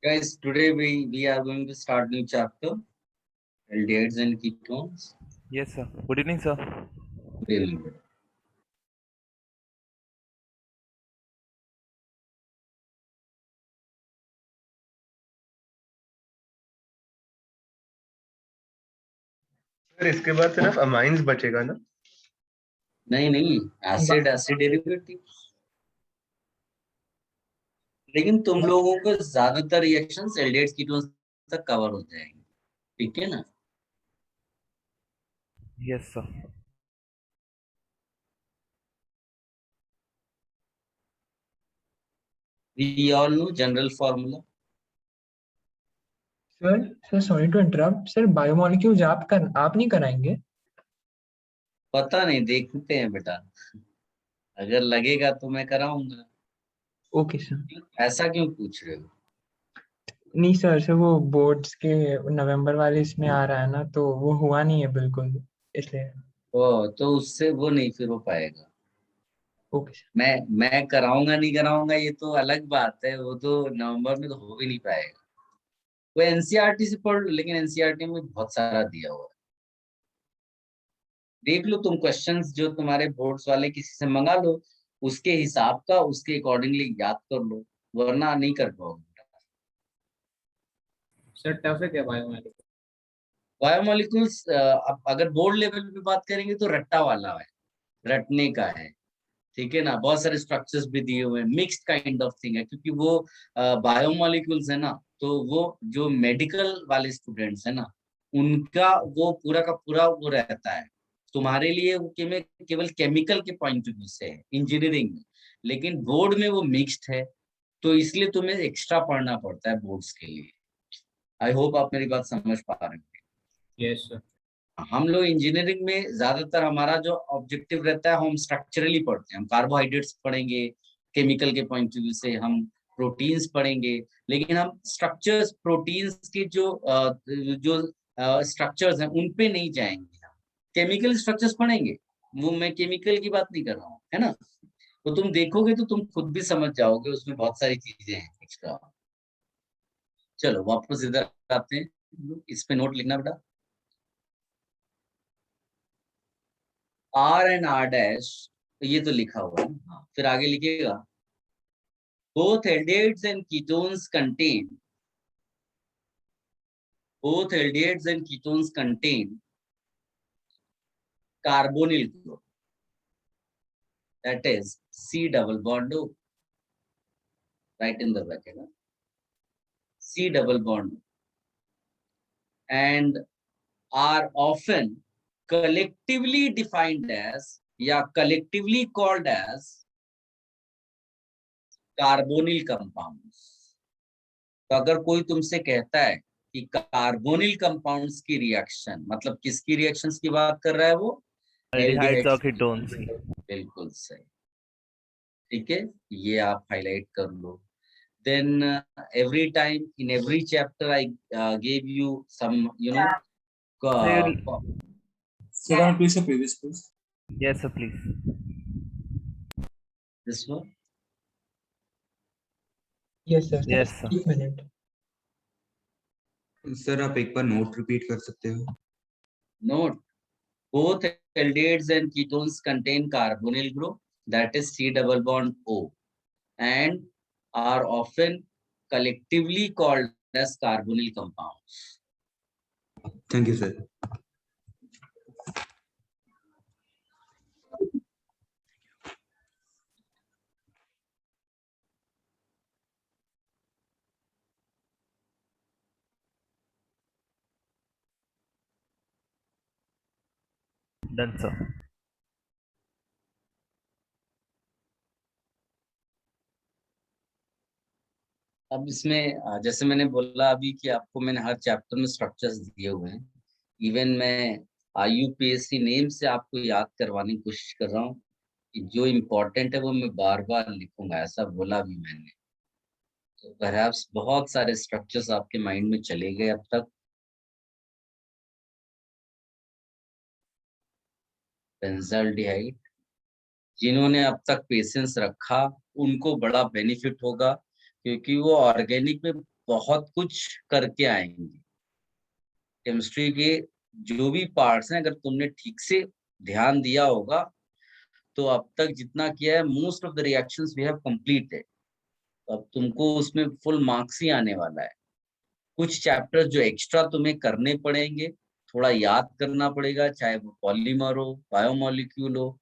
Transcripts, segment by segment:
Guys, today we are going to start new chapter, aldehydes and ketones. Yes, sir. Good evening, sir. Good evening. Sir इसके बाद सिर्फ amines बचेगा ना? नहीं acid derivative. लेकिन तुम लोगों को ज्यादातर रिएक्शंस एल्डिहाइड्स कीटोन्स तक कवर हो जाएंगे, ठीक है ना? Yes, sir. We all know general formula. Sir sorry to interrupt sir, biomolecules आप नहीं कराएंगे? पता नहीं, देखते हैं बेटा, अगर लगेगा तो मैं कराऊंगा। Okay sir. ऐसा क्यों पूछ रहे हो? नहीं सर वो बोर्ड्स के नवंबर वाले इसमें आ रहा है ना, तो वो हुआ नहीं है बिल्कुल, इसलिए। तो उससे वो नहीं फिर हो पाएगा। Okay sir. मैं कराऊंगा नहीं कराऊंगा ये तो अलग बात है, वो तो नवंबर में तो हो भी नहीं पाएगा। वो एनसीईआरटी से पढ़ लो, लेकिन एनसीईआरटी में बहुत सारा दिया हुआ है। देख लो तुम क्वेश्चंस जो तुम्हारे बोर्ड्स वाले किसी से मंगा लो, उसके हिसाब का उसके अकॉर्डिंगली याद कर लो, वरना नहीं कर पाओगे। सर टफ है क्या बायोमेडिकल? बायोमोलिक्यूल्स अगर बोर्ड लेवल पे बात करेंगे तो रट्टा वाला है, रटने का है, ठीक है ना? बहुत सारे स्ट्रक्चर्स भी दिए हुए हैं, मिक्स्ड काइंड ऑफ थिंग है, क्योंकि वो बायोमोलिक्यूल्स है ना, तो वो जो मेडिकल वाले स्टूडेंट्स है ना, उनका वो पूरा का पूरा वो रहता है। तुम्हारे लिए वो केवल केमिकल के पॉइंट ऑफ व्यू से है इंजीनियरिंग में, लेकिन बोर्ड में वो मिक्स्ड है, तो इसलिए तुम्हें एक्स्ट्रा पढ़ना पड़ता है बोर्ड्स के लिए। आई होप आप मेरी बात समझ पा रहे हैं। Yes sir. हम लोग इंजीनियरिंग में ज्यादातर हमारा जो ऑब्जेक्टिव रहता है, हम स्ट्रक्चरली पढ़ते हैं, हम कार्बोहाइड्रेट्स पढ़ेंगे, केमिकल के पॉइंट ऑफ व्यू से हम प्रोटीन्स पढ़ेंगे, लेकिन हम स्ट्रक्चर्स प्रोटीन्स के जो स्ट्रक्चर्स हैं उन पे नहीं जाएंगे। हम केमिकल स्ट्रक्चर्स पढ़ेंगे, वो मैं केमिकल की बात नहीं कर रहा हूँ, है ना? तो तुम देखोगे तो तुम खुद भी समझ जाओगे, उसमें बहुत सारी चीजें हैं एक्स्ट्रा। चलो वापस इधर आते हैं, इस पे नोट लिखना बेटा। आर एंड आर डैश, ये तो लिखा हुआ है ना, हाँ, फिर आगे लिखिएगा। Both aldehydes and ketones contain carbonyl group, that is C double bond O, right in the bracket, C double bond, and are often collectively defined as या collectively called as carbonyl compounds. तो अगर कोई तुमसे कहता है कि carbonyl compounds की reaction, मतलब किसकी रिएक्शंस की बात कर रहा है वो? Aldehydes एल्डिहाइड्स और ketones की। बिल्कुल सही, ठीक है, ये आप हाईलाइट कर लो। Then every time in every chapter I gave you some, Sir, can you please the previous please? Yes, sir, please. this one. Yes sir. Yes, sir. एक मिनट। सर आप एक बार नोट रिपीट कर सकते हो? Note, both aldehydes and ketones contain carbonyl group, that is C double bond O, and are often collectively called as carbonyl compounds. Thank you sir. Done, sir. अब इसमें जैसे मैंने बोला अभी कि आपको मैंने हर चैप्टर में स्ट्रक्चर्स दिए हुए हैं। इवन मैं यूपीएससी नेम से आपको याद करवाने की कोशिश कर रहा हूँ कि जो इम्पोर्टेंट है वो मैं बार बार लिखूंगा, ऐसा बोला भी मैंने। तो परहैप्स बहुत सारे स्ट्रक्चर्स आपके माइंड में चले गए अब तक। बेंजाल्डिहाइड, जिन्होंने अब तक पेशेंस रखा उनको बड़ा बेनिफिट होगा, क्योंकि वो ऑर्गेनिक में बहुत कुछ करके आएंगे। केमिस्ट्री के जो भी पार्ट्स हैं, अगर तुमने ठीक से ध्यान दिया होगा तो अब तक जितना किया है, most of the reactions we have completed. अब तुमको उसमें फुल मार्क्स ही आने वाला है। कुछ चैप्टर्स जो एक्स्ट्रा तुम्हें करने पड़ेंगे, थोड़ा याद करना पड़ेगा, चाहे वो पॉलीमर हो, बायोमोलिक्यूल हो,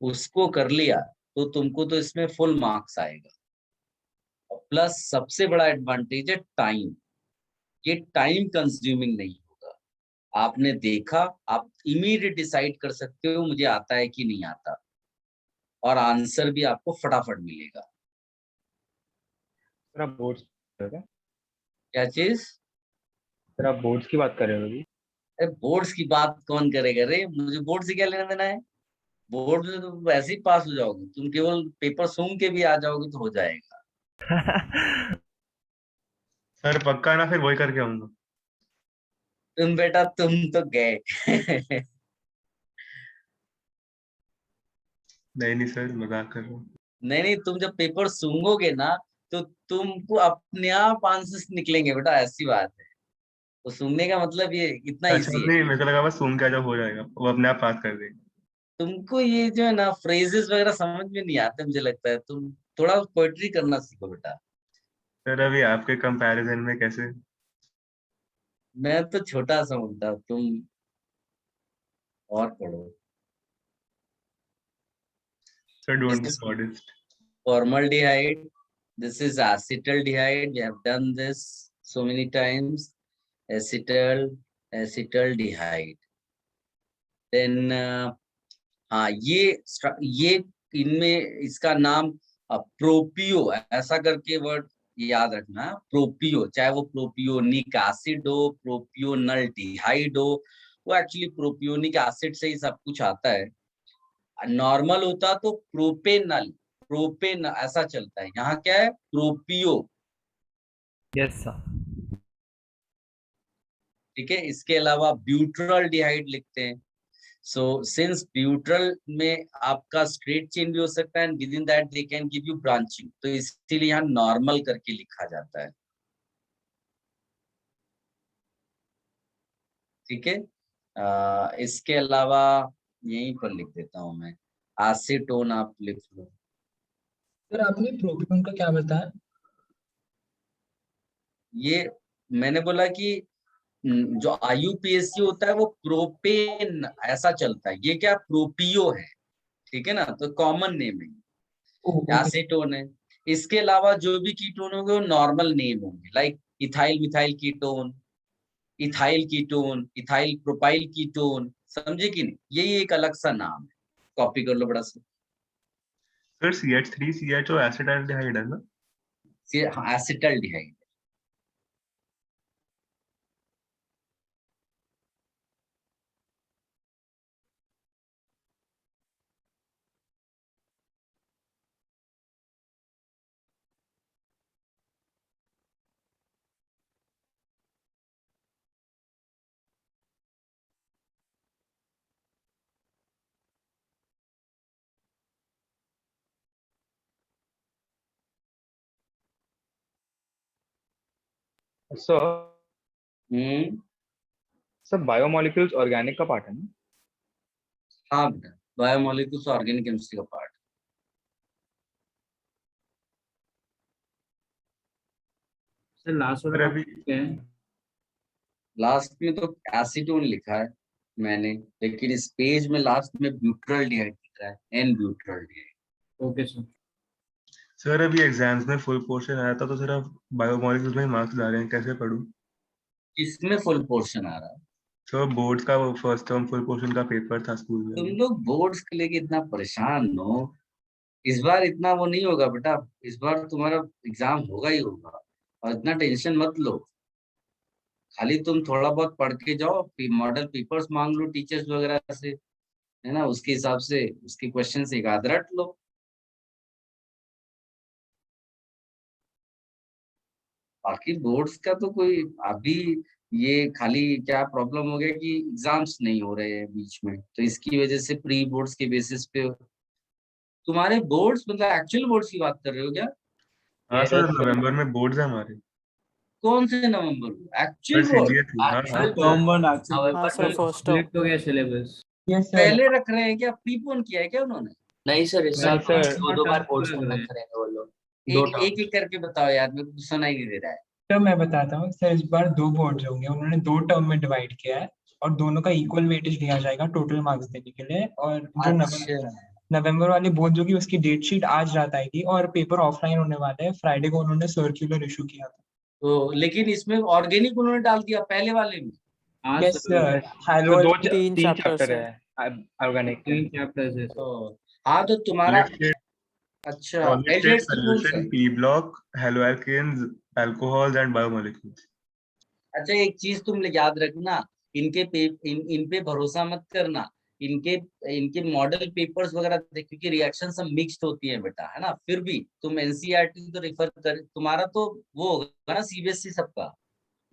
उसको कर लिया तो तुमको तो इसमें फुल मार्क्स आएगा। प्लस सबसे बड़ा एडवांटेज है टाइम। ये टाइम कंज्यूमिंग नहीं होगा। आपने देखा, आप इमीडिएट डिसाइड कर सकते हो मुझे आता है कि नहीं आता, और आंसर भी आपको फटाफट मिलेगा। सर आप बोर्ड्स क्या चीज? सर आप बोर्ड्स की बात कर रहे हो अभी? अरे बोर्ड्स की बात कौन करेगा रे, मुझे बोर्ड से क्या लेना देना है? बोर्ड में तो वैसे ही पास हो जाओगे, तुम केवल पेपर सूंघ के भी आ जाओगे तो हो जाएगा। सर पक्का ना, फिर वही करके आऊंगा। तुम बेटा तुम तो गए। नहीं नहीं सर, मजाक कर रहा हूँ। नहीं नहीं, तुम जब पेपर सूंघोगे ना तो तुमको अपने आप आंसर्स निकलेंगे बेटा, ऐसी बात है। तो सूंघने का मतलब ये इतना अच्छा, इजी है। नहीं मेरे को लगा बस सुन के जब हो जाएगा वो अपने आप पास कर देंगे। तुमको ये जो है ना फ्रेजेस वगैरह समझ में नहीं आते, मुझे लगता है तुम थोड़ा पोएट्री करना सीखो बेटा। सर अभी आपके कंपैरिजन में कैसे? मैं तो छोटा सा हूँ बेटा, तुम और पढ़ो। Sir This don't be is modest. formaldehyde. This is acetaldehyde. We have done this so many times. Acetaldehyde. Then हाँ, ये इनमें इसका नाम प्रोपियो ऐसा करके वर्ड याद रखना। प्रोपियो, चाहे वो प्रोपियोनिक एसिड हो, प्रोपियोनल डिहाइड हो, वो एक्चुअली प्रोपियोनिक एसिड से ही सब कुछ आता है। नॉर्मल होता तो प्रोपेनल, प्रोपेन ऐसा चलता है। यहाँ क्या है? प्रोपियो। Yes, sir. ठीक है, इसके अलावा ब्यूट्रल डिहाइड लिखते हैं। सो सिंस ब्यूट्रल में आपका स्ट्रेट चेन भी हो सकता है, with in that they can give you branching, तो इसीलिए यहाँ नॉर्मल करके लिखा जाता है। ठीक है, इसके अलावा यहीं पर लिख देता हूं मैं, एसीटोन आप लिख लो। सर आपने प्रोपियोन का क्या बताया? ये मैंने बोला कि जो IUPAC होता है वो प्रोपेन ऐसा चलता है, ये क्या प्रोपियो है। ठीक है ना, तो कॉमन नेम है, ओके। एसीटोन है। इसके अलावा जो भी कीटोन होंगे वो नॉर्मल नेम होंगे, like ethyl methyl ketone, ethyl ketone, ethyl propyl ketone. समझे कि नहीं? यही एक अलग सा नाम है, कॉपी कर लो बड़ा सा। सर CH3 CHO एसिटाल्डिहाइड है ना? एसिटल्डिहाइड। सर हम्म, सर बायोमोलिक्यूल्स ऑर्गेनिक का पार्ट है ना? हाँ बेटा, बायोमोलिक्यूल्स ऑर्गेनिक केमिस्ट्री का पार्ट। सर लास्ट सर वाला अभी क्या है? लास्ट में तो एसीटोन लिखा है मैंने, लेकिन इस पेज में लास्ट में ब्यूट्रल डिहाइड लिखा है, n butyraldehyde. Okay sir. Sir अभी एग्जाम्स में फुल पोर्शन आया था, तो सर आप बायोमोलिक्यूल्स में मार्क्स ला रहे हैं, कैसे पढूं? किसमें फुल पोर्शन आ रहा है? सर बोर्ड्स का वो फर्स्ट टर्म फुल पोर्शन का पेपर था स्कूल तुम में। लोग बोर्ड्स के लेके इतना परेशान हो, इस बार इतना वो नहीं होगा बेटा, इस बार तुम्हारा एग्जाम होगा ही होगा, और इतना टेंशन मत लो। खाली तुम थोड़ा बहुत पढ़ के जाओ, मॉडल पेपर्स मांग लो टीचर्स वगैरह से, है ना, उसके हिसाब से उसके क्वेश्चन से याद रट लो। बाकी बोर्ड्स का तो कोई अभी, ये खाली क्या प्रॉब्लम हो गया कि एग्जाम्स नहीं हो रहे हैं बीच में, तो इसकी वजह से प्री बोर्ड्स के बेसिस पे तुम्हारे बोर्ड्स, मतलब एक्चुअल बोर्ड्स की बात कर रहे हो क्या? हाँ सर, नवंबर में बोर्ड्स है हमारे। कौन से नवंबर को सर एक्चुअल बोर्ड? सीरियसली हाँ हाँ actual term board one actually हाँ सर, फर्स्ट टर्म। सिलेक्ट हो गया सिलेबस। Yes sir. पहले रख रहे हैं क्या? प्रीपोन किया है क्या उन्होंने? नहीं सर, इस साल नहीं सर, दो बार बोर्ड्स लग रहा कंडक्ट है। करेंगे वो लोग। दो एक एक एक करके बताओ यार, मेरे को सुनाई नहीं दे रहा है। तो मैं बताता हूँ सर, इस बार 2 बोर्ड्स होंगे, उन्होंने 2 टर्म में डिवाइड किया है और दोनों का इक्वल वेटेज दिया जाएगा टोटल मार्क्स देने के लिए। और जो अच्छा, नवंबर वाली बोर्ड होगी उसकी डेट शीट आज रात आएगी और पेपर ऑफलाइन होने वाला है। फ्राइडे को उन्होंने सर्कुलर इशू किया था। तो लेकिन इसमें ऑर्गेनिक उन्होंने डाल दिया पहले वाले में। हाँ यस सर, सर, हेलो तो तीन तीन chapters चैप्टर हैं। है ऑर्गेनिक के। 3 चैप्टर्स है सर। तो हाँ, तो तुम्हारा अच्छा solid state एल्डिहाइड्स की कौन सा solution, है? P block, haloalkanes, alcohols and biomolecules. अच्छा, एक चीज तुम याद रखना, इन पे भरोसा मत करना। इनके इनके मॉडल पेपर्स वगैरह देख, क्योंकि रिएक्शन सब मिक्स्ड होती है बेटा, है ना। फिर भी तुम एनसीईआरटी तो रेफर कर, तुम्हारा तो वो होगा ना सीबीएसई सबका।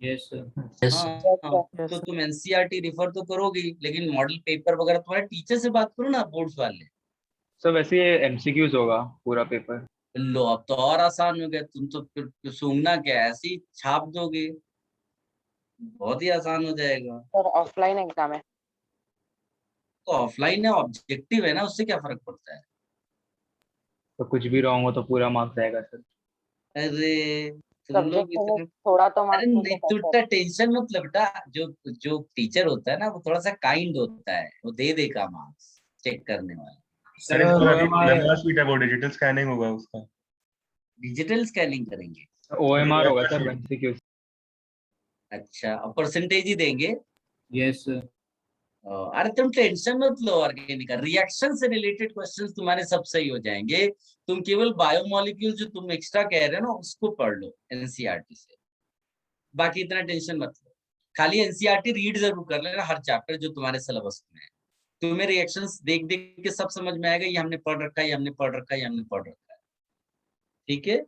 Yes sir. यस हाँ सर। हाँ, Yes, तो sir. तुम एनसीईआरटी रेफर तो करोगे, लेकिन मॉडल पेपर वगैरह तुम्हारे टीचर से बात करो ना, बोर्ड्स वाले। सर वैसे ये एमसीक्यूज होगा पूरा पेपर। लो, अब तो और आसान हो गया, तुम तो फिर सूंघना क्या है, ऐसे ही छाप दोगे, बहुत ही आसान हो जाएगा। सर ऑफलाइन एग्जाम है। तो ऑफलाइन है, ऑब्जेक्टिव है ना, उससे क्या फर्क पड़ता है? तो कुछ भी रॉन्ग हो तो पूरा मार्क्स आएगा सर। अरे तुम लोग सब्जेक्ट में इतने, थोड़ा तो अरे मार्क्स मिल नहीं, जाता तू है इतना सर। टेंशन मत ले बेटा। जो जो टीचर होता है ना, वो थोड़ा सा काइंड होता है, वो दे देगा मार्क्स चेक करने वाला। सर इसका OMR लंबा शीट है, वो डिजिटल स्कैनिंग होगा उसका। डिजिटल स्कैनिंग करेंगे? ओएमआर होगा लंबा सर sheet। एमसीक्यूज। अच्छा, और परसेंटेज ही देंगे? Yes sir. अरे तुम टेंशन मत लो, ऑर्गेनिक का रिएक्शन से रिलेटेड क्वेश्चंस तुम्हारे सब सही हो जाएंगे। तुम केवल बायोमोलिक्यूल जो तुम एक्स्ट्रा कह रहे हो ना, उसको पढ़ लो एनसीईआरटी से, बाकी इतना टेंशन मत लो। खाली एनसीईआरटी रीड जरूर कर लेना, हर चैप्टर जो तुम्हारे सिलेबस में है। तुम्हें रिएक्शंस देख देख के सब समझ में आएगा, ये हमने पढ़ रखा है, ये हमने पढ़ रखा है, ये हमने पढ़ रखा है। ठीक है,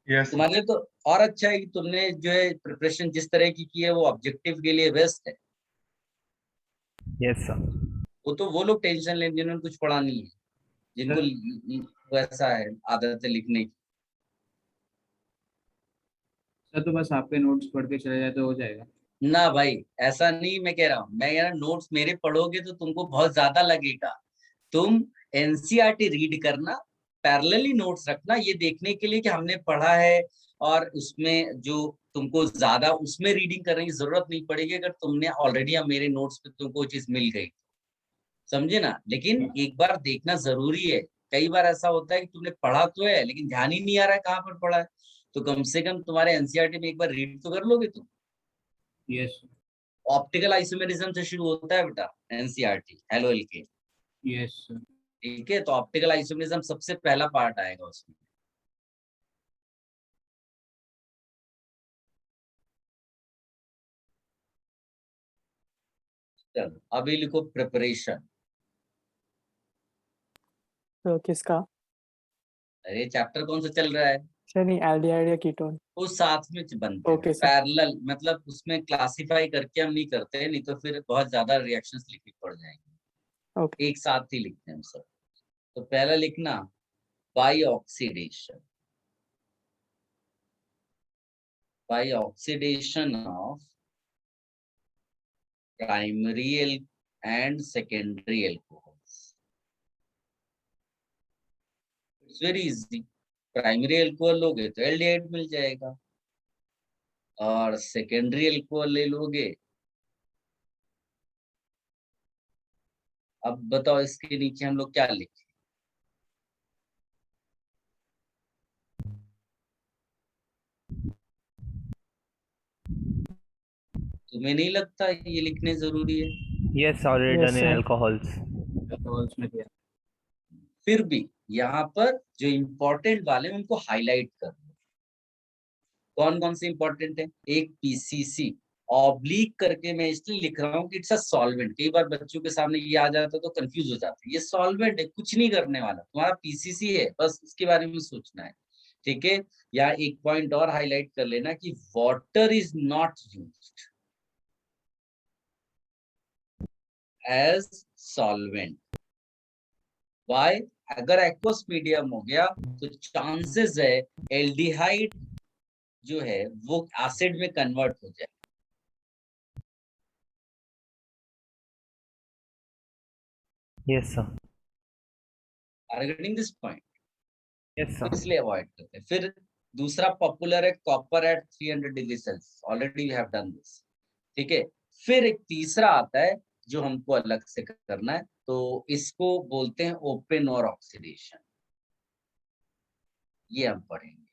यस तुम्हारे लिए तो और अच्छा है कि तुमने जो है प्रिपरेशन जिस तरह की है, वो ऑब्जेक्टिव के लिए बेस्ट है। Yes sir. वो तो वो लोग टेंशन लें जिन्होंने कुछ पढ़ा नहीं है, जिनको वैसा है आदत है लिखने की। सर तो बस आपके नोट्स पढ़ के चले जाए तो हो जाएगा। ना भाई, ऐसा नहीं मैं कह रहा हूँ, मैं कह रहा हूँ नोट्स मेरे पढ़ोगे तो तुमको बहुत ज्यादा लगेगा। तुम एनसीईआरटी रीड करना, पैरेलली नोट्स रखना, ये देखने के लिए कि हमने पढ़ा है, और उसमें जो तुमको ज्यादा उसमें रीडिंग करने की जरूरत नहीं पड़ेगी अगर तुमने ऑलरेडी मेरे नोट्स पे तुमको चीज मिल गई, समझे ना। लेकिन एक बार देखना जरूरी है। कई बार ऐसा होता है कि तुमने पढ़ा तो है लेकिन ध्यान ही नहीं आ रहा है कहाँ पर पढ़ा है। तो कम से कम तुम्हारे एनसीईआरटी में एक बार रीड तो कर लोगे तुम। यस ऑप्टिकल आइसोमेरिज्म से शुरू होता है बेटा NCERT, hello LK. Yes sir. ठीक है, तो ऑप्टिकल आइसोमेरिज्म सबसे पहला पार्ट आएगा उसमें। चलो अभी लिखो प्रिपरेशन। तो किसका? अरे चैप्टर कौन सा चल रहा है? सर नहीं, एल्डिहाइड या कीटोन? वो साथ में बनते हैं ओके सर। पैरेलल, मतलब उसमें क्लासिफाई करके हम नहीं करते हैं, नहीं तो फिर बहुत ज्यादा रिएक्शंस लिखनी पड़ जाएंगे। ओके। एक साथ ही लिखते हैं हम सब। तो पहला लिखना by oxidation, by oxidation of primary and secondary alcohols. It's very easy. Primary alcohol लोगे तो एल्डिहाइड मिल जाएगा, और सेकेंडरी एल्कोहल ले लोगे। अब बताओ इसके नीचे हम लोग क्या लिखें? तुम्हें नहीं लगता ये लिखने जरूरी है? Yes, already Yes, done in sir. Alcohols. Alcohols में दिया। फिर भी यहाँ पर जो इम्पोर्टेंट वाले हैं, उनको हाईलाइट कर दो। कौन कौन से इंपॉर्टेंट है? एक पीसीसी ऑब्लिक करके मैं इसलिए लिख रहा हूँ कि इट्स अ सॉल्वेंट। कई बार बच्चों के सामने ये आ जाता है तो कंफ्यूज हो जाते हैं, ये सॉल्वेंट है, कुछ नहीं करने वाला, तुम्हारा पीसीसी है, बस इसके बारे में सोचना है। ठीक है, या एक पॉइंट और हाईलाइट कर लेना कि water is not used as solvent. Why? अगर एक्वस मीडियम हो गया तो चांसेस है एल्डिहाइड जो है वो एसिड में कन्वर्ट हो जाए। Yes, sir. Are getting this point? Yes, sir. इसलिए अवॉइड करते हैं। फिर दूसरा पॉपुलर है copper at 300 degree Celsius, already we have done this, ठीक है। फिर एक तीसरा आता है जो हमको अलग से करना है, तो इसको बोलते हैं ओपन और ऑक्सीडेशन, ये हम पढ़ेंगे।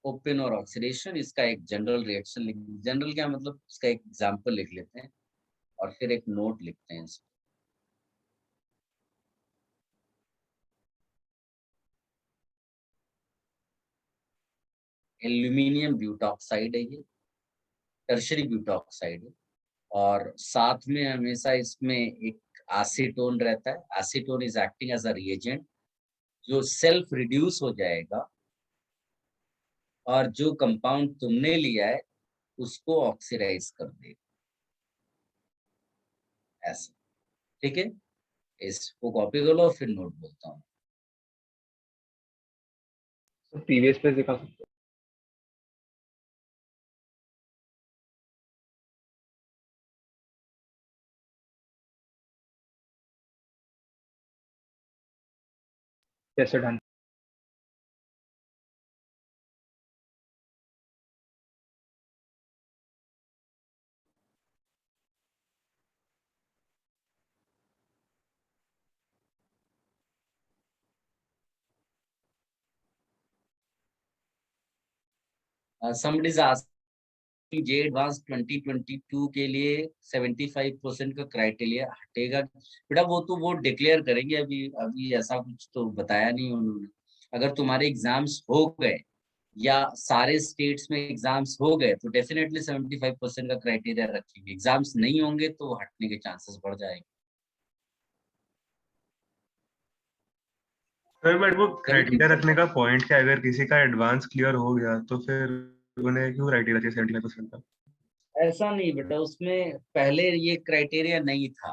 ओपन और ऑक्सीडेशन, इसका एक जनरल रिएक्शन लिख, जनरल क्या मतलब, इसका एक एग्जांपल लिख लेते हैं और फिर एक नोट लिखते हैं इसको। एल्यूमिनियम ब्यूटॉक्साइड है ये, टर्शरी ब्यूटॉक्साइड है, और साथ में हमेशा इसमें एक एसीटोन रहता है। Acetone is acting as a reagent जो सेल्फ रिड्यूस हो जाएगा और जो कंपाउंड तुमने लिया है उसको ऑक्सीडाइज कर देगा, ऐसा, ठीक है। इसको कॉपी कर लो फिर नोट बोलता हूँ। तो प्रीवियस पेज दिखा सकते हो? कैसे done? somebody is asking J advance 2022 के लिए 75% का क्राइटेरिया हटेगा बेटा? वो डिक्लेयर करेंगे, अभी अभी ऐसा कुछ तो बताया नहीं उन्होंने। अगर तुम्हारे एग्जाम्स हो गए या सारे स्टेट्स में एग्जाम्स हो गए तो डेफिनेटली 75% का क्राइटेरिया रखेंगे। एग्जाम्स नहीं होंगे तो हटने के चांसेस बढ़ जाएंगे। सर बट वो क्राइटेरिया रखने का पॉइंट क्या है? अगर किसी का एडवांस क्लियर हो गया तो फिर उन्हें क्यों क्राइटेरिया चाहिए 75% का? ऐसा नहीं बेटा, उसमें पहले ये क्राइटेरिया नहीं था,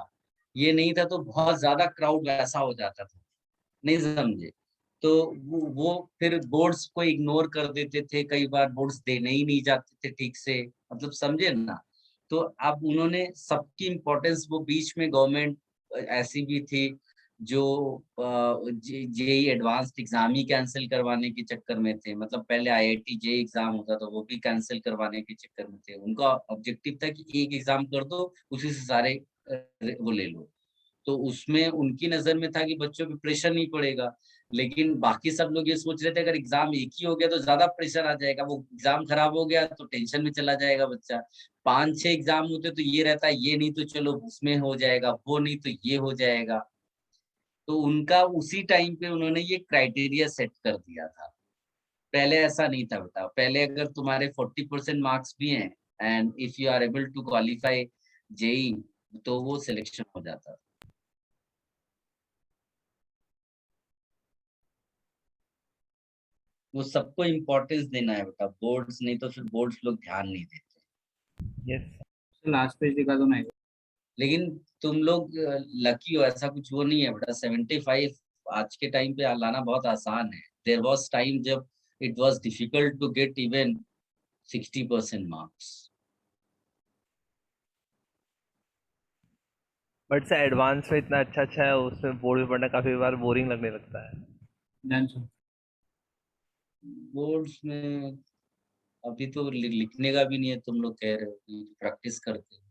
ये नहीं था तो बहुत ज्यादा क्राउड वैसा हो जाता था, नहीं समझे? तो वो फिर बोर्ड्स को इग्नोर कर देते थे, कई बार बोर्ड्स देने ही नहीं जाते थे ठीक से, मतलब समझे ना। तो अब उन्होंने सबकी इम्पोर्टेंस, वो बीच में गवर्नमेंट ऐसी भी थी जो जेई एडवांस्ड एग्जाम ही कैंसिल करवाने के चक्कर में थे। मतलब पहले आईआईटी जेई एग्जाम होता था वो भी कैंसिल करवाने के चक्कर में थे। उनका ऑब्जेक्टिव था कि एक एग्जाम कर दो, उसी से सारे वो ले लो। तो उसमें उनकी नजर में था कि बच्चों पे प्रेशर नहीं पड़ेगा, लेकिन बाकी सब लोग ये सोच रहे थे अगर एग्जाम एक ही हो गया तो ज्यादा प्रेशर आ जाएगा, वो एग्जाम खराब हो गया तो टेंशन में चला जाएगा बच्चा। 5-6 एग्जाम होते तो ये रहता है, ये नहीं तो चलो उसमें हो जाएगा, वो नहीं तो ये हो जाएगा। तो उनका उसी टाइम पे उन्होंने ये क्राइटेरिया सेट कर दिया था। पहले ऐसा नहीं था बेटा, पहले अगर तुम्हारे 40% मार्क्स भी हैं and if you are able to qualify JEE तो वो सिलेक्शन हो जाता था। वो सबको इम्पोर्टेंस देना है बेटा, बोर्ड्स नहीं तो फिर बोर्ड्स लोग ध्यान नहीं देते। Yes. लास्ट पेज दिखा दो ना एक लेकिन तुम लोग लकी हो, ऐसा कुछ वो नहीं है बेटा। 75 आज के टाइम पे लाना बहुत आसान है। देयर वाज टाइम जब it was difficult to get even 60% marks. But sir advance में इतना अच्छा अच्छा है, उसमें बोर्ड में पढ़ना काफी बार बोरिंग लगने लगता है। Done sir. बोर्ड्स में अभी तो लिखने का भी नहीं है, तुम लोग कह रहे हो कि प्रैक्टिस करते हो।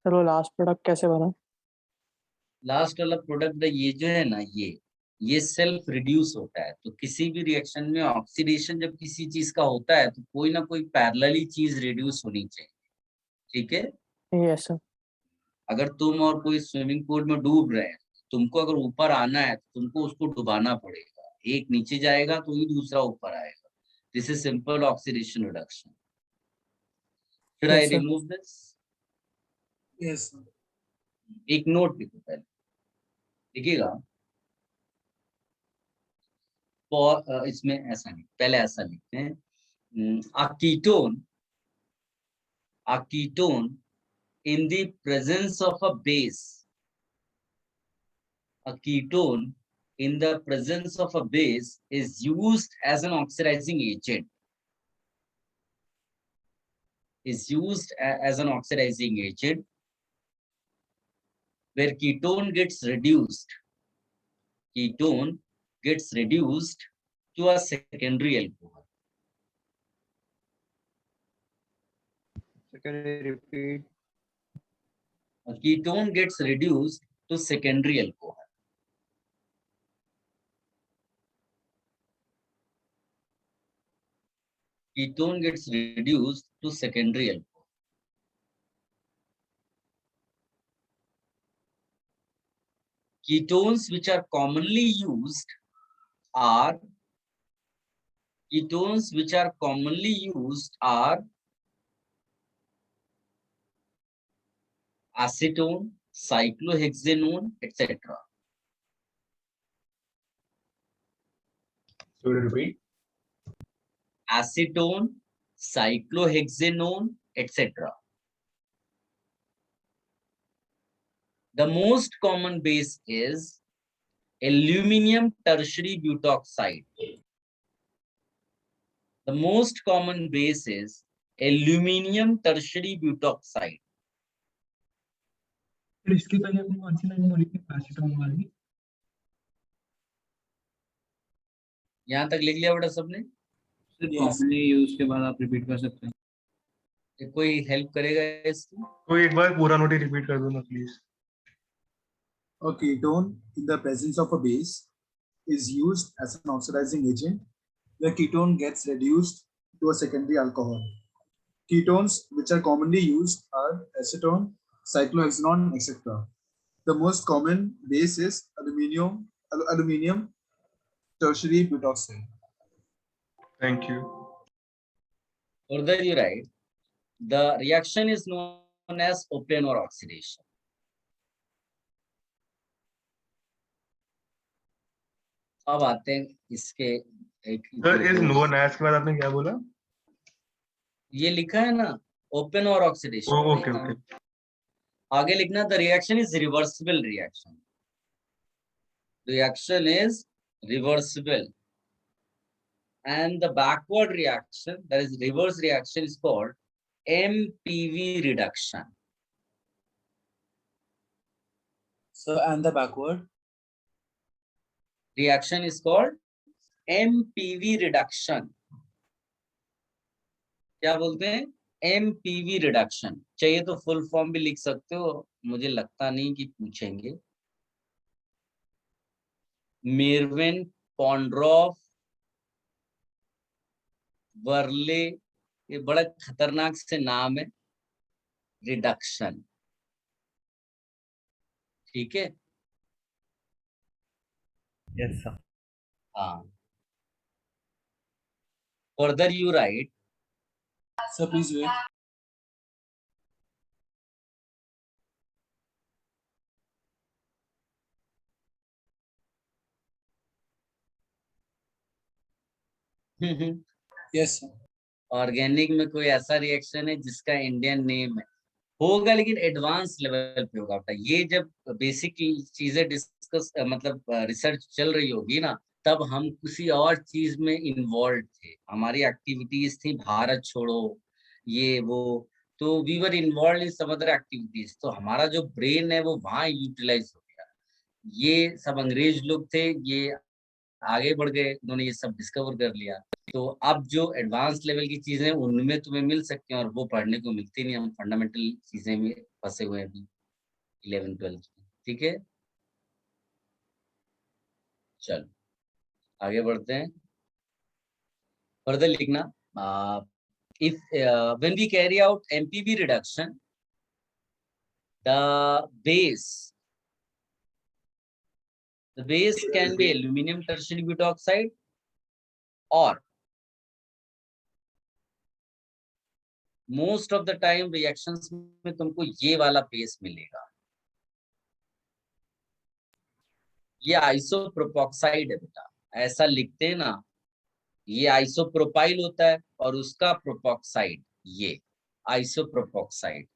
चलो लास्ट प्रोडक्ट कैसे बना? लास्ट वाला प्रोडक्ट ये जो है ना, ये सेल्फ रिड्यूस होता है। तो किसी भी रिएक्शन में ऑक्सीडेशन जब किसी चीज का होता है तो कोई ना कोई पैरेलली चीज रिड्यूस होनी चाहिए, ठीक है। Yes sir. अगर तुम और कोई स्विमिंग पूल में डूब रहे हैं, तुमको अगर ऊपर आना है तो तुमको उसको डुबाना पड़ेगा, एक नीचे जाएगा तो ही दूसरा ऊपर आएगा। This is simple oxidation reduction. फिर आई यस सर। Remove this. एक नोट लिखो पहले, लिखिएगा। इसमें ऐसा नहीं, पहले ऐसा लिखते हैं, a ketone a ketone in the presence of a base, a ketone in the presence of a base is used as an oxidizing agent, as an oxidizing agent, where ketone gets reduced to a secondary alcohol. Can you repeat? A ketone gets reduced to secondary alcohol. Ketone gets reduced to secondary alcohol. Ketones which are commonly used are acetone, cyclohexanone, etc. So repeat. Acetone, cyclohexanone, etc. The most common base is aluminium tertiary butoxide. The most common base is aluminium tertiary butoxide. फिर इसके पहले अपनी कौन सी line बोली थी acetone वाली? यहाँ तक लिख लिया बेटा सबने? सर कॉमनली यूज के बाद आप रिपीट कर सकते हैं। कोई हेल्प करेगा इसकी? कोई एक बार पूरा नोट रिपीट कर दो ना please. A ketone in the presence of a base is used as an oxidizing agent. The ketone gets reduced to a secondary alcohol. Ketones which are commonly used are acetone, cyclohexanone, etc. The most common base is aluminium tertiary butoxide. Thank you. Further, you write the reaction is known as Oppenauer oxidation. अब आते हैं इसके एक sir is known as के बाद आपने क्या बोला? ये लिखा है ना Oppenauer oxidation. Okay okay. आगे लिखना the reaction is reversible reaction. Reaction is reversible. And the backward reaction, that is reverse reaction, is called MPV reduction. So and the backward Reaction is called MPV reduction. क्या बोलते हैं? MPV reduction. चाहिए तो full form भी लिख सकते हो, मुझे लगता नहीं कि पूछेंगे. मेरविन पॉन्ड्रॉफ वर्ले, ये बड़ा खतरनाक से नाम है. रिडक्शन. ठीक है? Yes sir. हाँ. Further you write. so please wait. Yes sir. Organic में कोई ऐसा रिएक्शन है जिसका इंडियन नेम है? होगा लेकिन एडवांस लेवल पे होगा बेटा. ये जब बेसिक चीजें डिस्कस मतलब रिसर्च चल रही होगी ना, तब हम किसी और चीज में इन्वॉल्व थे. हमारी एक्टिविटीज थी भारत छोड़ो, ये वो, तो we were involved in some other activities. तो हमारा जो ब्रेन है वो वहां यूटिलाइज हो गया. ये सब अंग्रेज लोग थे, ये आगे बढ़ गए, उन्होंने ये सब डिस्कवर कर लिया. तो अब जो एडवांस लेवल की चीजें उनमें तुम्हें मिल सकती हैं और वो पढ़ने को मिलती नहीं. हम फंडामेंटल चीजें में फंसे हुए हैं अभी 11th-12th में. ठीक है, चलो आगे बढ़ते हैं. फर्दर लिखना, if when we carry out MPV reduction, the base can be aluminum tertiary butoxide or most of the time reactions में तुमको ये वाला बेस मिलेगा. ये आइसोप्रोपोक्साइड है बेटा, ऐसा लिखते हैं ना. ये आइसोप्रोपाइल होता है और उसका प्रोपोक्साइड ये. आइसोप्रोपोक्साइड।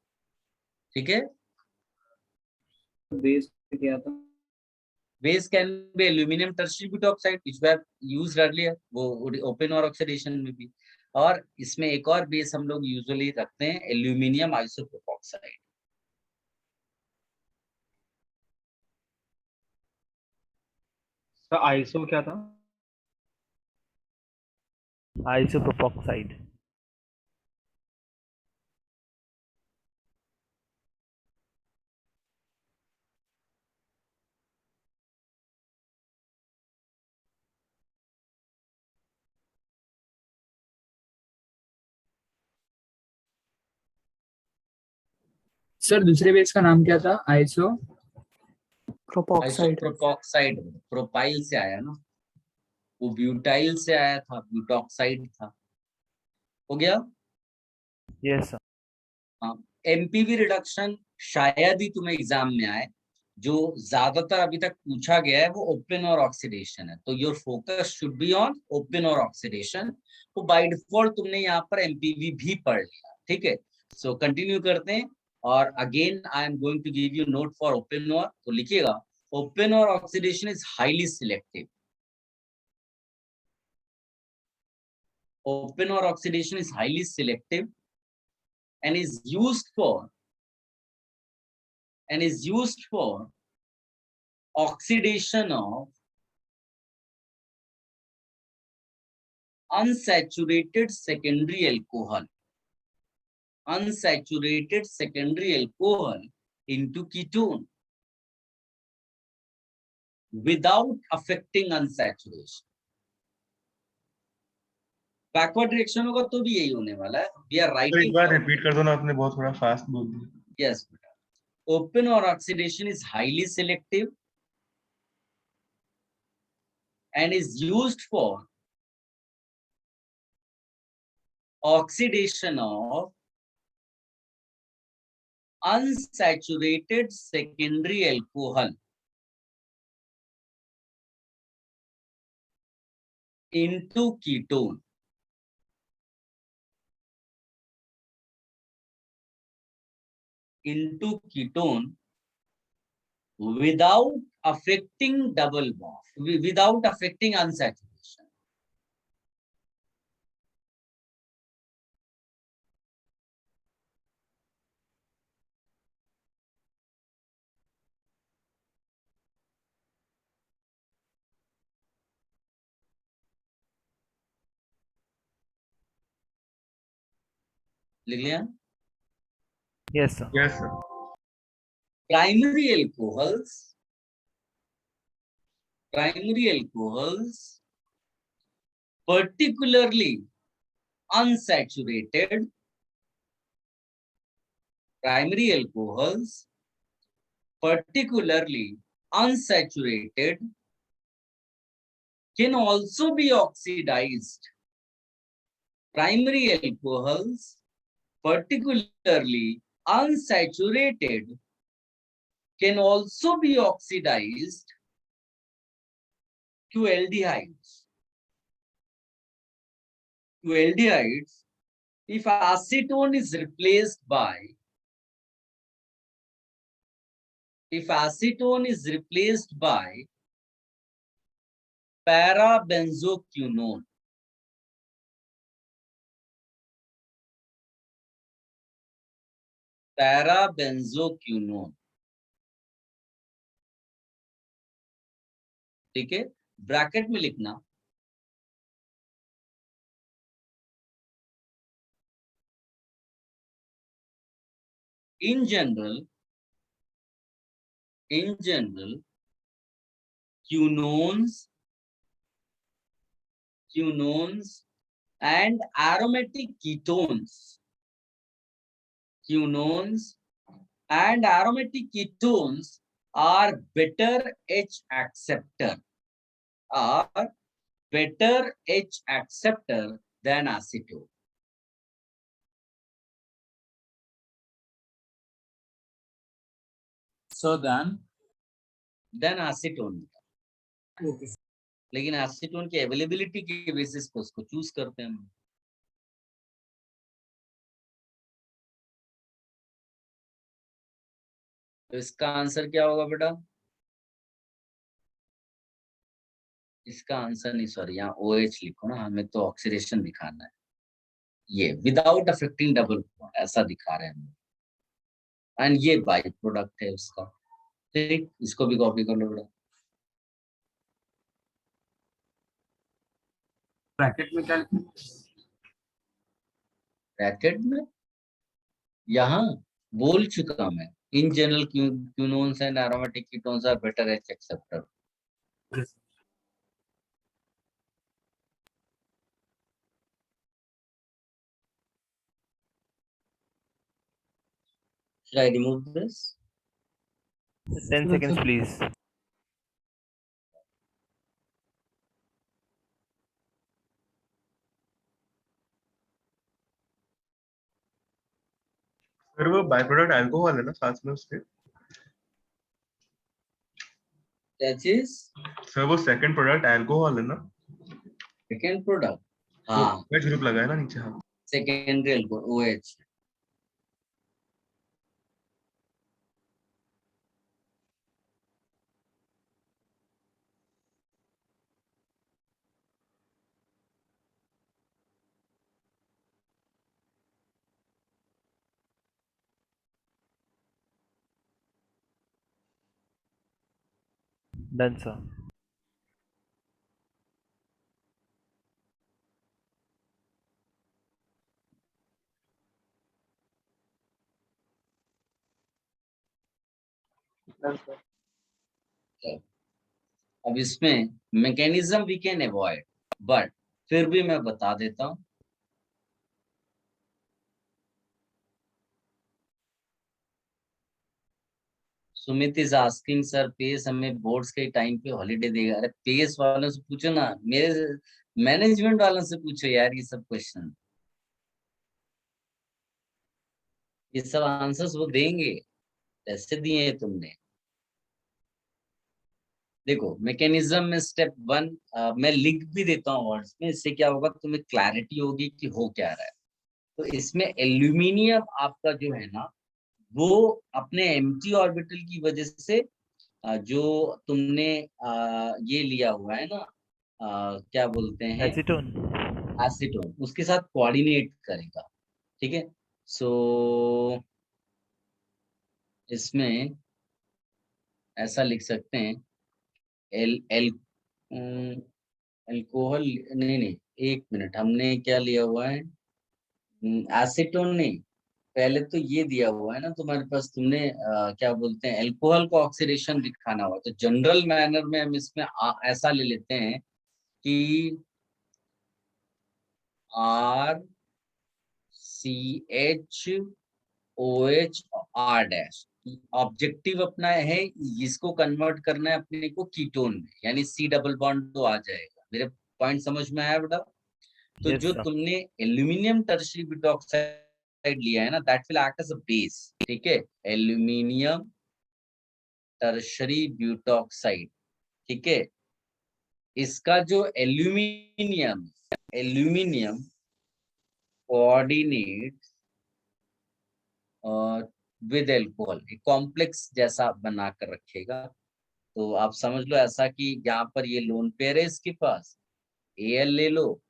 ठीक है, बेस क्या था? Base can be aluminium tertiary butoxide which we have used earlier, वो ओपन और ऑक्सीडेशन में भी। और इसमें एक और बेस हम लोग यूजुअली रखते हैं, एल्यूमिनियम आइसोप्रोपोक्साइड। सर आइसो क्या था? आइसोप्रोपोक्साइड। सर दूसरे बेस का नाम क्या था? आइसो प्रोपॉक्साइड। आइसोप्रोपोक्साइड प्रोपाइल से आया ना, वो ब्यूटाइल से आया था, ब्यूटॉक्साइड था। हो गया। Yes sir. हाँ, एमपीवी रिडक्शन शायद ही तुम्हें एग्जाम में आए। जो ज्यादातर अभी तक पूछा गया है वो ओपन और ऑक्सीडेशन है, तो your focus should be on open और ऑक्सीडेशन। तो बाय डिफॉल्ट तुमने यहाँ पर एमपीवी भी पढ़ लिया। ठीक है, सो कंटिन्यू करते हैं। और again I am going to give you note for Oppenauer, तो लिखिएगा Oppenauer oxidation is highly selective. Open or oxidation is highly selective and is used for oxidation of unsaturated secondary alcohol into ketone without affecting unsaturation. Backward direction होगा तो भी यही होने वाला है। We are तो एक राइटिंग। बार repeat कर दो ना, आपने बहुत थोड़ा फास्ट बोल दिया। यस बेटा, open or oxidation is highly selective and is used for oxidation of unsaturated secondary alcohol into ketone without affecting double bond, without affecting unsaturation. लिख लिया? Yes sir. Yes sir. Primary alcohols, particularly unsaturated, primary alcohols, particularly unsaturated, can also be oxidized. Primary alcohols, particularly unsaturated, can also be oxidized to aldehydes. If acetone is replaced by parabenzoquinone, ठीक है, bracket में लिखना in general quinones and aromatic ketones are better H acceptor than acetone. So then, acetone. okay. लेकिन acetone की availability के basis पे उसको choose करते हैं हम। तो इसका आंसर क्या होगा बेटा? इसका आंसर नहीं, सॉरी, यहाँ OH लिखो ना, हमें तो ऑक्सीडेशन दिखाना है। ये विदाउट अफेक्टिंग डबल बॉन्ड ऐसा दिखा रहे हैं हम, एंड ये बाई प्रोडक्ट है उसका। ठीक, इसको भी कॉपी कर लो बेटा। ब्रैकेट में क्या लिखूं? ब्रैकेट में यहाँ बोल चुका मैं, in general quinones and aromatic ketones are better H acceptor. Should I remove this? 10 seconds please. फिर वो बाय प्रोडक्ट अल्कोहल है ना साथ में उसके? That is सर वो सेकंड प्रोडक्ट अल्कोहल है ना? second product. वो हाँ, OH ग्रुप लगा है ना नीचे? हाँ secondary alcohol, OH. Done sir. अब इसमें mechanism we can avoid, but फिर भी मैं बता देता हूँ। Sumit is asking sir, pace हमें बोर्ड्स के टाइम पे हॉलीडे देगा? अरे पेस वालों से पूछो ना, मेरे मैनेजमेंट वालों से पूछो यार, ये सब क्वेश्चन, ये सब आंसर्स वो देंगे, ऐसे दिए हैं तुमने। देखो मैकेनिज्म में स्टेप 1 मैं लिख भी देता हूँ वर्ड्स में, इससे क्या होगा, तुम्हें क्लैरिटी होगी कि हो क्या रहा है। तो इसमें एल्यूमिनियम आपका जो है ना, वो अपने एम्प्टी ऑर्बिटल की वजह से जो तुमने ये लिया हुआ है ना, क्या बोलते हैं, Acetone. एसीटोन, उसके साथ कोऑर्डिनेट करेगा। ठीक है, सो इसमें ऐसा लिख सकते हैं, एल एल अल्कोहल, नहीं नहीं, एक मिनट, हमने क्या लिया हुआ है, एसीटोन नहीं, पहले तो ये दिया हुआ है ना तुम्हारे पास, तुमने क्या बोलते हैं, अल्कोहल को ऑक्सीडेशन दिखाना हुआ, तो जनरल मैनर में हम इसमें ऐसा ले लेते हैं कि RCHOH R डैश। ऑब्जेक्टिव अपना है इसको कन्वर्ट करना है अपने को कीटोन में, यानी C डबल बॉन्ड तो आ जाएगा। मेरे पॉइंट समझ में आया बेटा? तो Yes जो sir. तुमने एल्यूमिनियम टर्शियरी ब्यूटॉक्साइड लिया है ना, that will act as a base. ठीक है, एल्यूमिनियम टर्शियरी ब्यूटॉक्साइड, ठीक है, इसका जो aluminium aluminium coordinate with alcohol, एक कॉम्प्लेक्स जैसा बना कर रखेगा। तो आप समझ लो ऐसा कि यहाँ पर ये लोन पेयर है इसके पास, Al ले लो,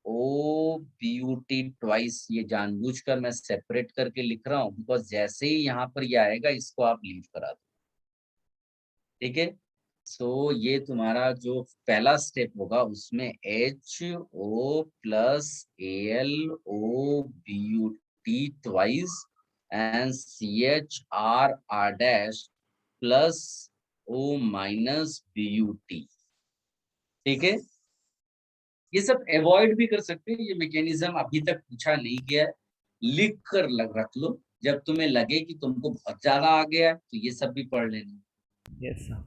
OBUT ट्वाइस, ये जानबूझकर मैं सेपरेट करके लिख रहा हूँ, बिकॉज जैसे ही यहाँ पर ये आएगा इसको आप लीव करा दो। ठीक है, सो ये तुम्हारा जो पहला स्टेप होगा उसमें HO plus AlOBUT twice and CHR dash plus O minus BUT। ठीक है, ये सब अवॉइड भी कर सकते हैं, ये मैकेनिज्म अभी तक पूछा नहीं गया है, लिख कर रख लो, जब तुम्हें लगे कि तुमको बहुत ज्यादा आ गया है तो ये सब भी पढ़ लेना। Yes sir.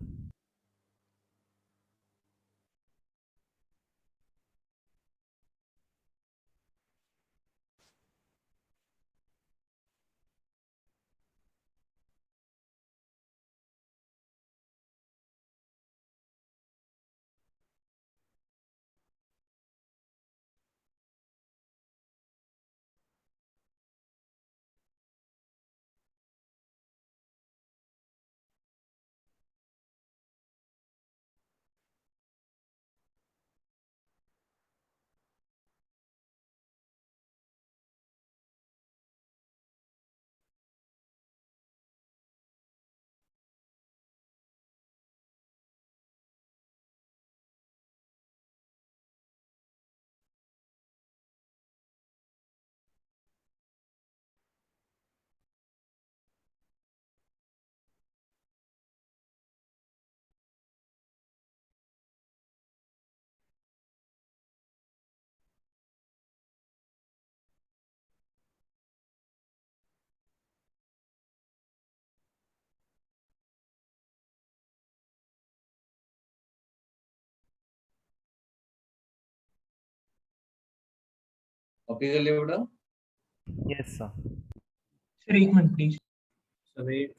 कॉपी कर लिया बेटा? Yes sir. सर एक minute please. So wait.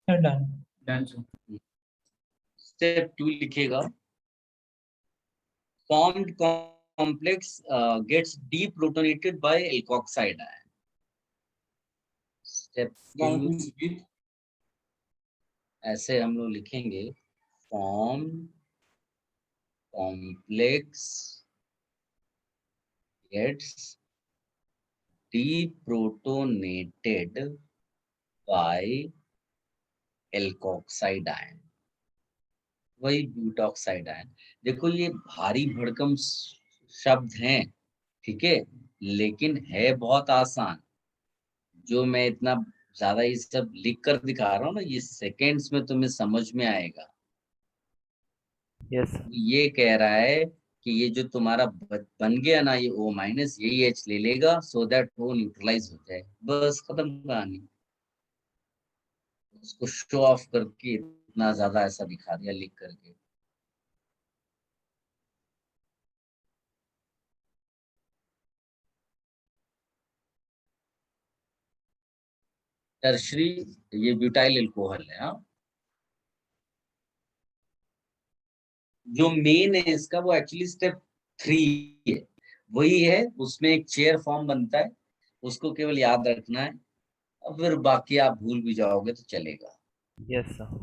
Sir done. Done, sir. Step 2 लिखेगा, formed complex gets deprotonated by alkoxide ion. Step 2 ऐसे हम लोग लिखेंगे, form complex gets deprotonated by alkoxide ion, वही ब्यूटॉक्साइड आयन। देखो ये भारी भड़कम शब्द हैं, ठीक है, लेकिन है बहुत आसान। जो मैं इतना ज्यादा ये सब लिख कर दिखा रहा हूँ ना, ये सेकेंड्स में तुम्हें समझ में आएगा। यस ये कह रहा है कि ये जो तुम्हारा बन गया ना, ये O माइनस यही H ले लेगा, सो दैट वो न्यूट्रलाइज हो जाए, बस खत्म कहानी। उसको शो ऑफ करके इतना ज्यादा ऐसा दिखा दिया लिख करके। टर्शरी ये ब्यूटाइल अल्कोहल है। हाँ, जो मेन है इसका वो एक्चुअली स्टेप 3 है, वही है, उसमें एक चेयर फॉर्म बनता है, उसको केवल याद रखना है, और फिर बाकी आप भूल भी जाओगे तो चलेगा। Yes sir.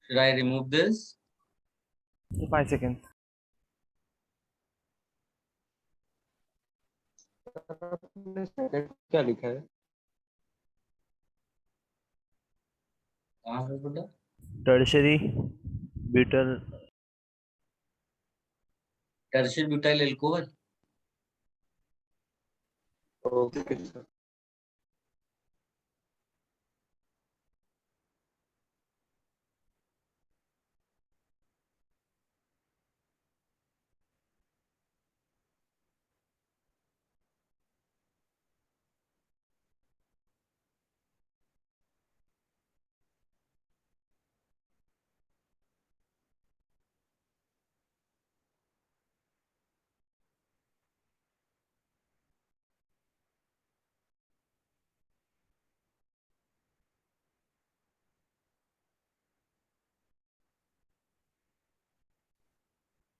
Should I remove this? 5 second. क्या लिखा है? कहाँ है बेटा? Tertiary butyl tertiary butyl alcohol. Okay sir.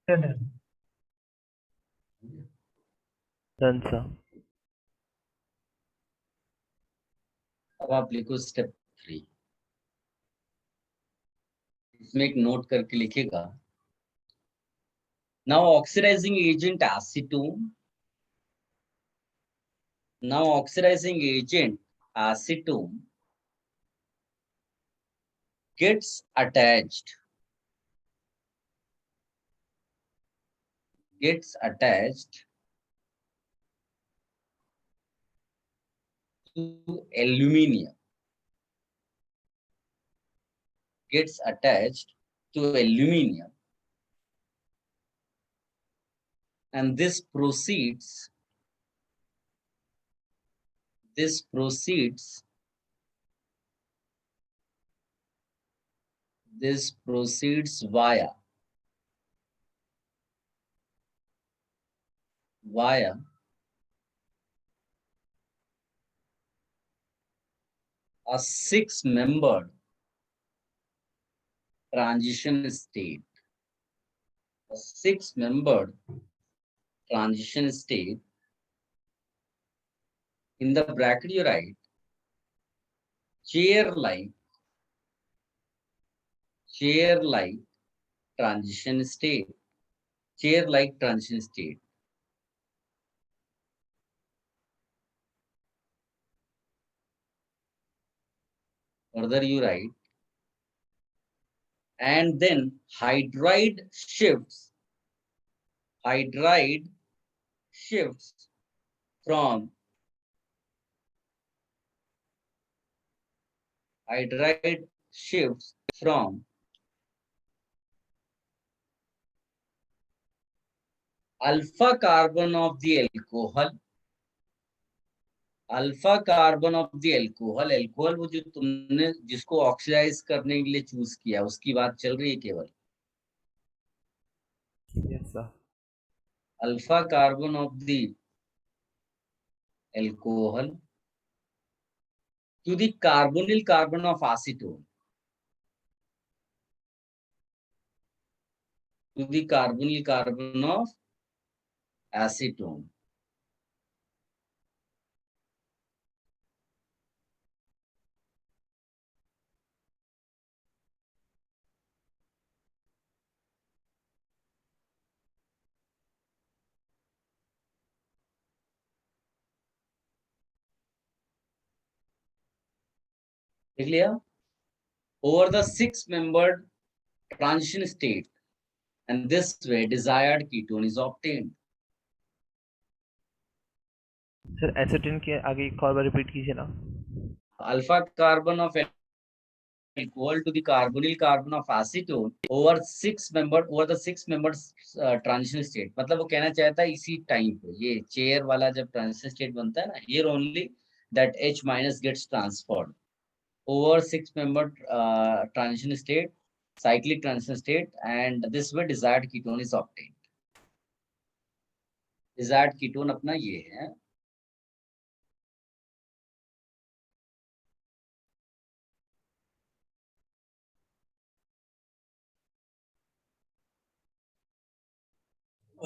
Sir done. Done sir. अब आप लिखो स्टेप 3, इसमें एक नोट करके लिखेगा, now oxidizing agent acetone, now oxidizing agent acetone gets attached to aluminium gets attached to aluminium, and this proceeds via a 6-membered transition state. A 6-membered transition state. In the bracket you write chair-like transition state. Chair-like transition state. Further you write, and then hydride shifts from alpha carbon of the alcohol, alcohol वो जो तुमने जिसको oxidise करने के लिए choose किया उसकी बात चल रही है केवल. Yes, sir. Alpha carbon of the alcohol to the carbonyl carbon of acetone. To the carbonyl carbon of acetone. देख लिया? Over the 6-membered transition state, and this way desired ketone is obtained. Sir acetone के आगे एक और बार repeat कीजिए ना. Alpha carbon of alcohol to the carbonyl carbon of acetone over the 6-membered transition state. मतलब वो कहना चाहता है इसी टाइम पे ये चेयर वाला जब ट्रांजिशन स्टेट बनता है ना, here only that H minus gets transferred over 6-membered transition state, cyclic transition state, and this way desired ketone is obtained. Desired ketone अपना ये है.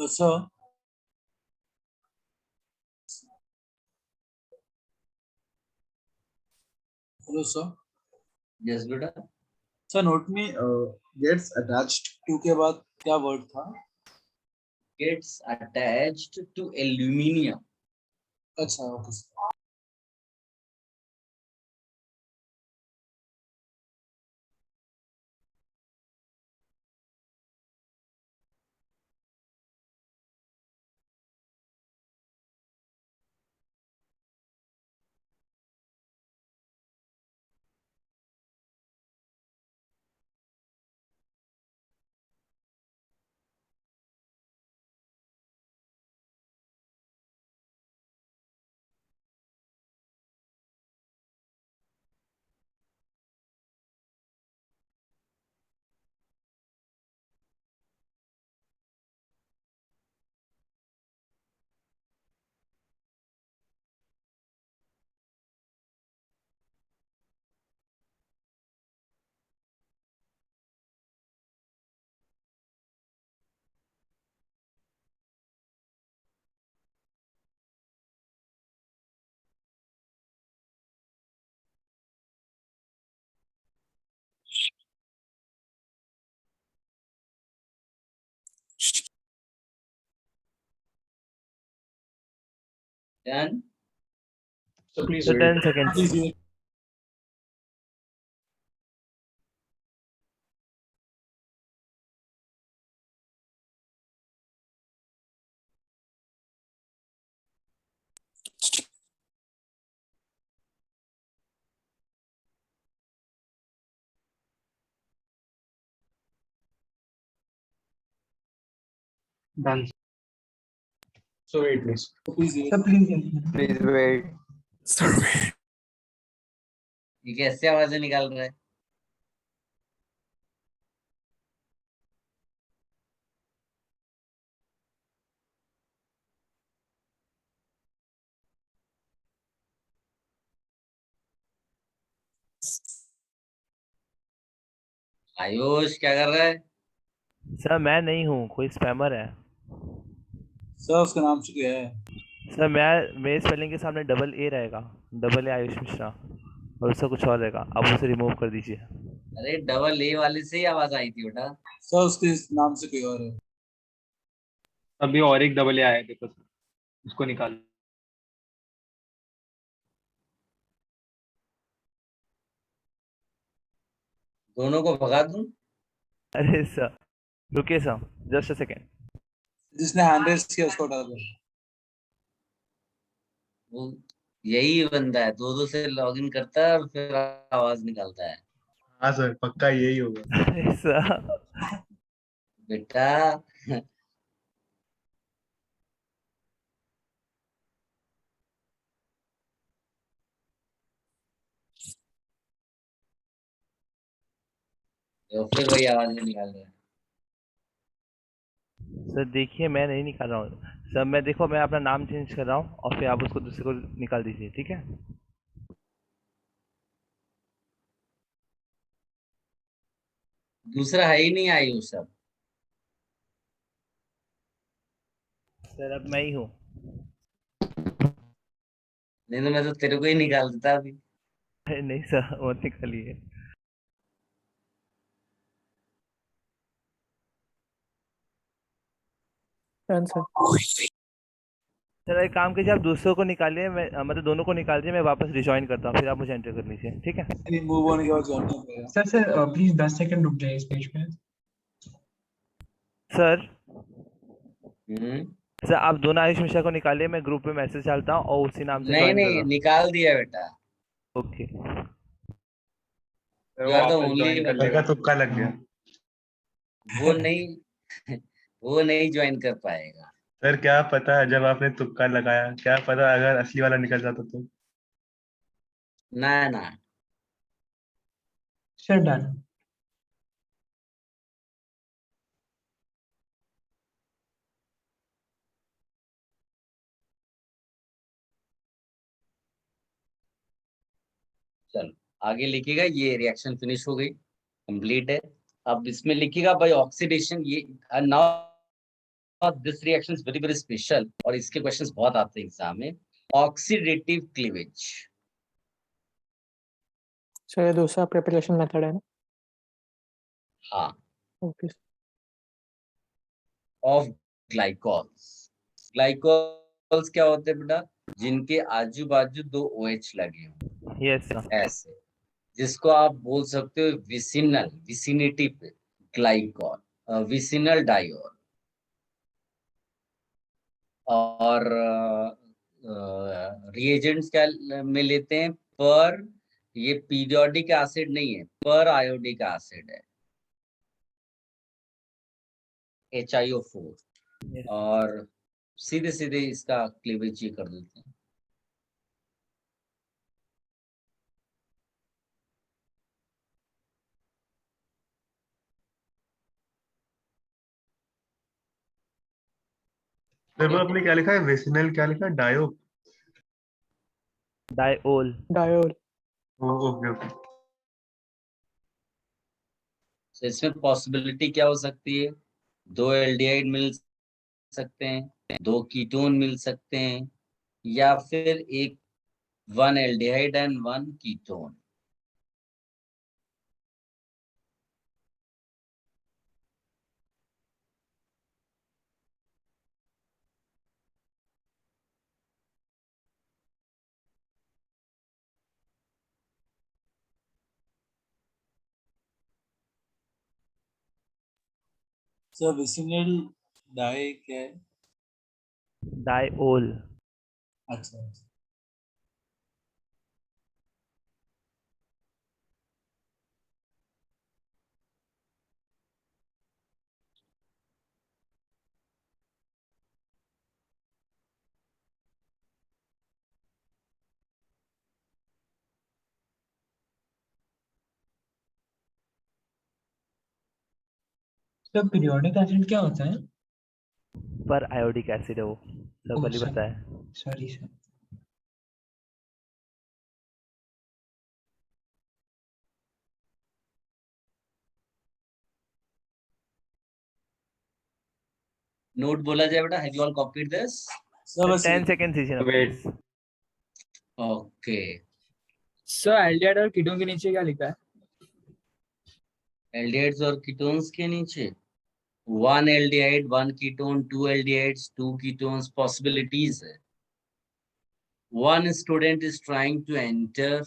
Sir, hello sir. Yes बेटा. सर नोट में gets attached to के बाद क्या word था? Gets attached to aluminium. अच्छा okay sir. Then So please So wait. 10 seconds. Please, done. So wait please. Please wait. Sir please please wait. ये कैसे आवाजें निकाल रहा है? आयुष क्या कर रहा है? सर मैं नहीं हूँ, कोई स्पैमर है। सर उसका नाम से क्या है? सर मैं मेरे स्पेलिंग के सामने डबल ए रहेगा, डबल ए आयुष मिश्रा, और उसका कुछ और रहेगा, आप उसे रिमूव कर दीजिए। अरे डबल ए वाले से ही आवाज आई थी बेटा। सर उसके नाम से कोई और है। अभी और एक डबल ए आया देखो सर, उसको निकाल। दोनों को भगा दूं? अरे सर रुकिए सर, जस्ट अ सेकेंड। जिसने हैंड रेस किया उसको हटा दो। वो यही बंदा है, दो दो से लॉगिन करता है और फिर आवाज निकालता है। हाँ सर, पक्का यही होगा। अरे सर बेटा तो फिर वही आवाजें निकाल रहा है। सर देखिए मैं नहीं निकाल रहा हूँ सर, मैं देखो मैं अपना नाम चेंज कर रहा हूँ और फिर आप उसको दूसरे को निकाल दीजिए, ठीक है? दूसरा है ही नहीं आयुष सब। सर अब मैं ही हूँ। नहीं तो मैं तो तेरे को ही निकाल देता अभी। अरे नहीं सर, और निकालिए। Done sir. सर एक काम कीजिए, आप दूसरों को निकालिए, मैं मतलब दोनों को निकाल दीजिए, मैं वापस रिजॉइन करता हूँ, फिर आप मुझे एंटर कर लीजिए, ठीक है? मूव होने के बाद ज्वाइन कर पड़ेगा। सर प्लीज 10 सेकंड रुक जाइए इस पेज पे। सर हम्म। सर आप दोनों आयुष मिश्रा को निकालिए, मैं ग्रुप में मैसेज डालता हूँ और उसी नाम से नहीं ज्वाइन कर नहीं रहा हूँ। निकाल दिया बेटा। ओके। सर यू वो आर द वापस ओनली ज्वाइन कर सर का लेगा। तुक्का लग गया। वो नहीं वो नहीं ज्वाइन कर पाएगा। सर क्या पता, जब आपने तुक्का लगाया क्या पता अगर असली वाला निकल जाता तो। ना ना। Sir done. चलो आगे लिखिएगा, ये रिएक्शन फिनिश हो गई, कंप्लीट है। अब इसमें लिखिएगा बाय ऑक्सीडेशन, ये now this reaction is very very special और इसके क्वेश्चंस बहुत आते हैं एग्जाम में। Oxidative cleavage. सर ये दूसरा प्रिपरेशन मेथड है ना? हाँ। ओके। Of glycols. ग्लाइकॉल्स क्या होते हैं बेटा? जिनके आजू बाजू दो OH लगे हों, यस सर। ऐसे, जिसको आप बोल सकते हो विसिनल, विसिनिटी पे ग्लाइकॉल, विसिनल डायोल। और रिएजेंट्स क्या में लेते हैं? पर, ये पीरियोडिक एसिड नहीं है, पर आयोडिक एसिड है, HiO4। और सीधे सीधे इसका क्लीवेज ये कर देते हैं। सर वो आपने क्या लिखा है, वेसिनल क्या लिखा है, डायो? डायोल। डायोल। Okay okay. तो इसमें पॉसिबिलिटी क्या हो सकती है? दो एल्डिहाइड मिल सकते हैं, दो कीटोन मिल सकते हैं, या फिर एक one aldehyde and one ketone. Sir vicinal die क्या है? डायोल। अच्छा। तो पीरियोडिक एसिड क्या होता है? पर आयोडिक एसिड है वो, सब कल ही sorry. बताया। Sorry sir. नोट बोला जाए बेटा, have you all copied this? Sir, बस 10 seconds दीजिए ना Wait. please। Okay, sir aldehyde और कीटोन के नीचे क्या लिखा है? एल्डिहाइड्स और कीटोन्स के नीचे 1 aldehyde 1 ketone, 2 aldehydes 2 ketones, possibilities है। One student is trying to enter,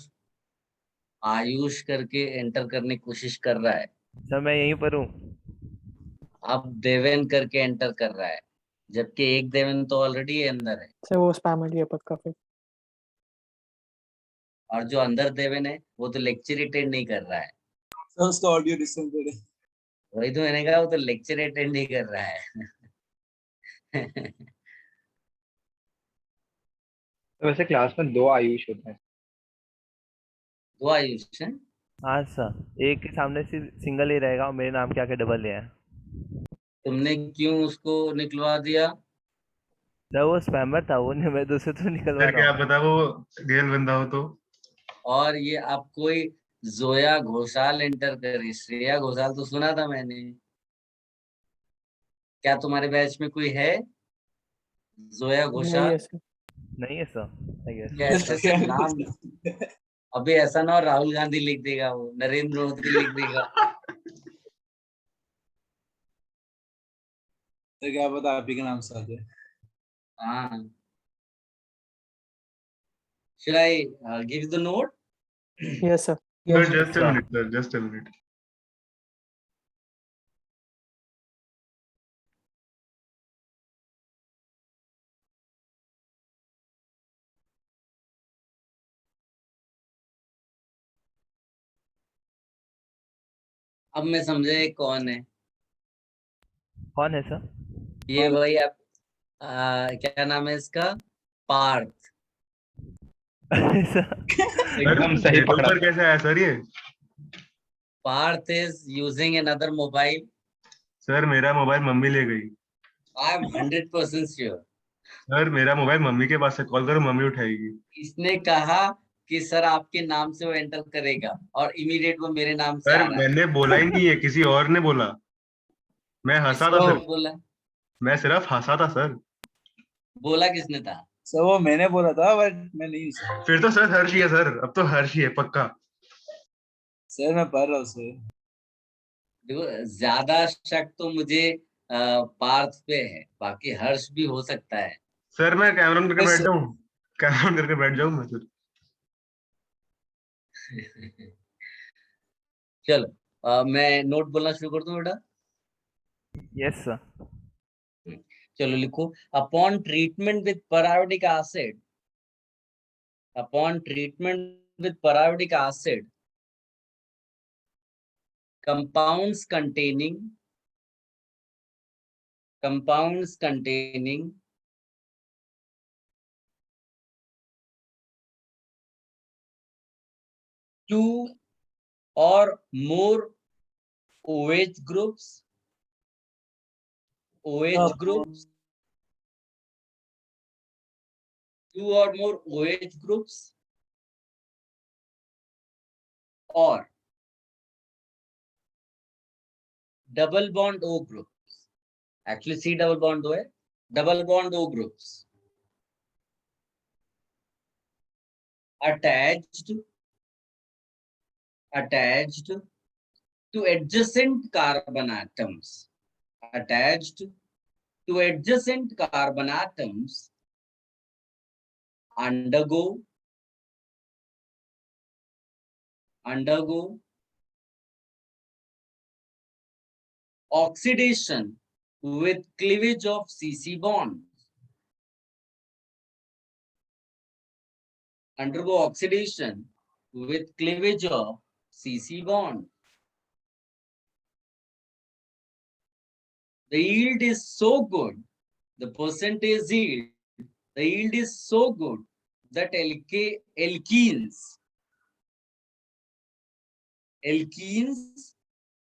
Ayush करके एंटर करने की कोशिश कर रहा है। सर मैं यहीं पर हूँ। अब देवेन करके एंटर कर रहा है, जबकि एक देवेन तो ऑलरेडी अंदर है, सर वो स्पैम है पक्का फिर। और जो अंदर देवेन है वो तो लेक्चर अटेंड नहीं कर रहा है। sir, उसका ऑडियो डिसटेंटेड है। वही तो मैंने कहा, वो तो लेक्चर अटेंड नहीं कर रहा है। तो वैसे क्लास में 2 आयुष होते हैं। दो आयुष है। हाँ सर, एक के सामने से सिंगल ही रहेगा और मेरे नाम के आके डबल है। तुमने क्यों उसको निकलवा दिया? सर वो स्पैमर था, वो नहीं, मैं दूसरे तो निकलवा सर रहा क्या हूँ। पता वो रियल बंदा हो तो। और ये अब कोई जोया घोषाल एंटर करे, श्रेया घोषाल तो सुना था मैंने। क्या तुम्हारे बैच में कोई है जोया नहीं घोषाल? है सर। नहीं है सर, आई गेस। ये ऐसे ऐसे नाम, अभी ऐसा ना हो राहुल गांधी लिख देगा, वो नरेंद्र मोदी लिख देगा। तो क्या पता आप ही के नाम से आ जाए। हाँ, should I give you the note? Yes sir. Sir just a minute sir, just a minute. अब मैं समझे ये कौन है। कौन है सर? ये वही आप क्या नाम है इसका? पार्थ। सर एकदम सही तो पकड़ा। ऊपर कैसे आया सर ये? Parth is using another mobile. Sir मेरा मोबाइल मम्मी ले गई। I am 100% sure. सर मेरा मोबाइल मम्मी के पास से, कॉल करो मम्मी उठाएगी। इसने कहा कि सर आपके नाम से वो एंटर करेगा, और इमीडिएट वो मेरे नाम से सर आ रहा है। मैंने बोला ही नहीं है, किसी और ने बोला। मैं हंसा था किसने सर, बोला? मैं सिर्फ हंसा था सर। बोला किसने था? सर वो मैंने बोला था, बट मैं नहीं हूँ सर। फिर तो सर हर्ष ही है सर, अब तो हर्ष ही है पक्का। सर मैं पढ़ रहा हूँ सर। देखो, ज्यादा शक तो मुझे पार्थ पे है, बाकी हर्ष भी हो सकता है। सर मैं कैमरा करके बैठ सर- जाऊं, कैमरा करके बैठ जाऊं मैं सर। चलो, मैं नोट बोलना शुरू कर दूं बेटा? Yes sir. चलो लिखो, upon treatment with periodic acid, upon treatment with periodic acid, compounds containing two or more OH groups, two or more OH groups, or double bond O groups. Actually C double bond O है, double bond O groups attached to adjacent carbon atoms, attached to adjacent carbon atoms, undergo oxidation with cleavage of CC bonds. Undergo oxidation with cleavage of CC bond. The yield is so good, the percentage yield, the yield is so good that alkenes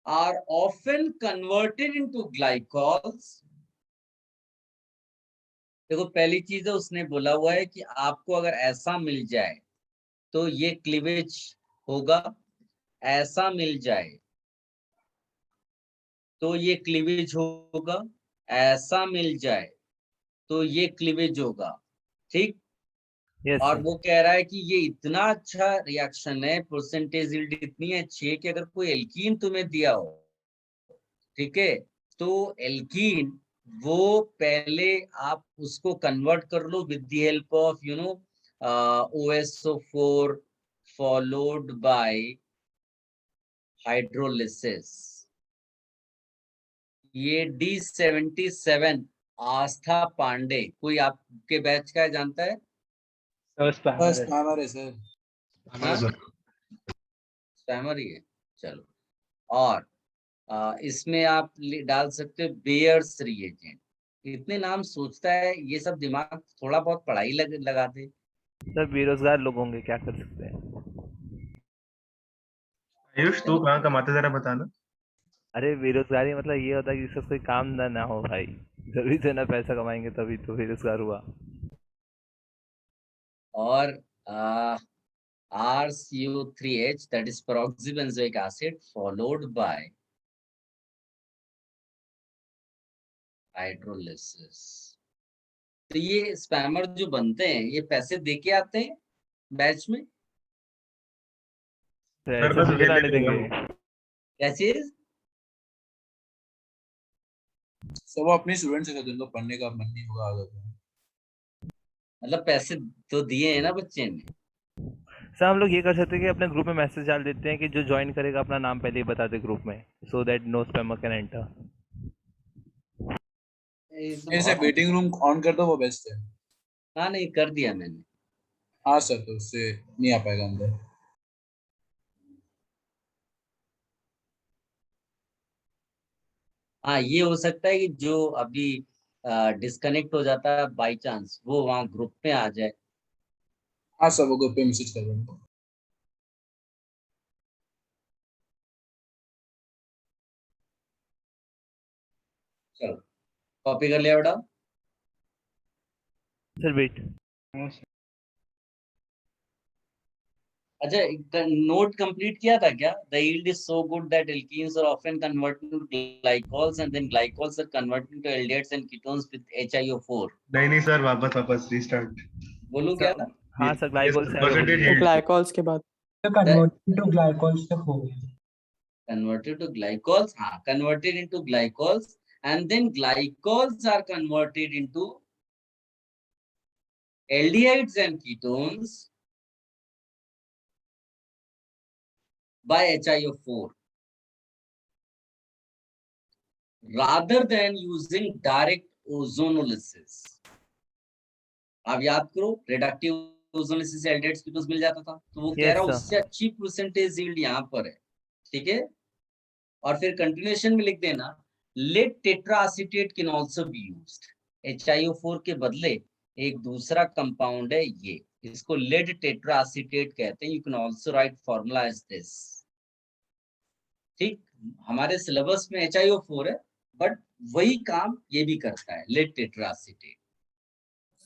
are often converted into glycols. देखो पहली चीज है उसने बोला हुआ है कि आपको अगर ऐसा मिल जाए तो ये क्लीवेज होगा, ऐसा मिल जाए तो ये क्लीवेज होगा, ऐसा मिल जाए तो ये क्लीवेज होगा, ठीक। यस और सर। वो कह रहा है कि ये इतना अच्छा रिएक्शन है, परसेंटेज यील्ड इतनी अच्छी है कि अगर कोई एल्कीन तुम्हें दिया हो, ठीक है, तो एल्कीन वो पहले आप उसको कन्वर्ट कर लो with the help of OSO4 followed by hydrolysis. ये D77 आस्था पांडे, कोई आपके बैच का है, जानता है? सर स्पैमर बस है। स्पैमर है सर। हाँ, सर स्पैमर ही है, चलो। और इसमें आप डाल सकते हो बेयर्स रिएजेंट। इतने नाम सोचता है, ये सब दिमाग थोड़ा बहुत पढ़ाई लगा दे। सर बेरोजगार लोग होंगे, क्या कर सकते हैं। आयुष तू कहाँ कमाते जरा बताना। अरे बेरोजगारी मतलब ये होता है कि जिसका कोई काम ना हो भाई, जरूरी से ना पैसा कमाएंगे तभी तो बेरोजगार हुआ। और RCO3H, that is peroxybenzoic acid followed by hydrolysis. तो ये स्पैमर जो बनते हैं ये पैसे दे के आते हैं बैच में, तो सर ऐसे बस थोड़ी ले ना आने लेते हैं देंगे। हम। क्या चीज? सब वो अपने स्टूडेंट्स हैं जिनको पढ़ने का मन नहीं होगा आगे तो। मतलब पैसे तो दिए हैं ना बच्चे ने। सर हम लोग ये कर सकते हैं कि अपने ग्रुप में मैसेज डाल देते हैं कि जो ज्वाइन करेगा अपना नाम पहले ही बता दे ग्रुप में, so that no spammer can enter. ये तो ऐसे बहुत, वेटिंग रूम ऑन कर दो, वो बेस्ट है। हाँ नहीं कर दिया मैंने। हाँ सर, तो उससे नहीं आ पाएगा अंदर। हाँ ये हो सकता है कि जो अभी डिस्कनेक्ट हो जाता है बाई चांस, वो वहाँ ग्रुप में आ जाए। हाँ सर, वो ग्रुप पे मैसेज कर देंगे। चलो कॉपी कर लिया बेटा। Sir wait. अच्छा नोट कंप्लीट किया था क्या? The yield is so good that alkenes are often converted to glycols and then glycols are converted to aldehydes and ketones with HiO4। नहीं सर, वापस वापस रीस्टार्ट। बोलूं क्या? सर हाँ सर, ये ग्लाइकोल से आगे परसेंटेज बोलिए। वो यील्ड। ग्लाइकॉल्स के बाद। तो कन्वर्टेड टू ग्लाइकोल्स तक हो गया। Converted to glycols, हाँ converted into glycols and then glycols are converted into aldehydes and ketones by HiO4 rather than using direct ozonolysis। आप याद करो रिडक्टिव ओजोनोलिसिस से एल्डिहाइड्स कीटोन्स मिल जाता था, तो वो कह यस रहा है सर। उससे अच्छी परसेंटेज यील्ड यहाँ पर है, ठीक है। और फिर कंटिन्यूएशन में लिख देना lead tetraacetate can also be used. HiO4 के बदले एक दूसरा कंपाउंड है ये, इसको लेड टेट्राएसीटेट कहते हैं। You can also write formula as this, ठीक। हमारे सिलेबस में HiO4 है बट वही काम ये भी करता है, lead tetraacetate.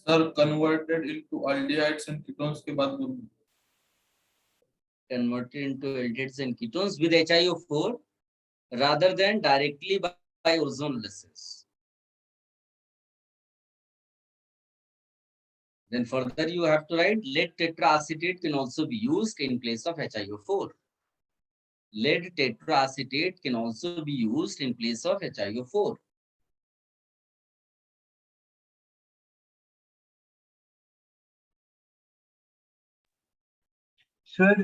Sir converted into aldehydes and ketones के बाद बोलूं? Converted into aldehydes and ketones with HiO4 rather than directly by ozonolysis. Then further you have to write lead tetraacetate can also be used in place of HiO4. Lead tetraacetate can also be used in place of HiO4. Sir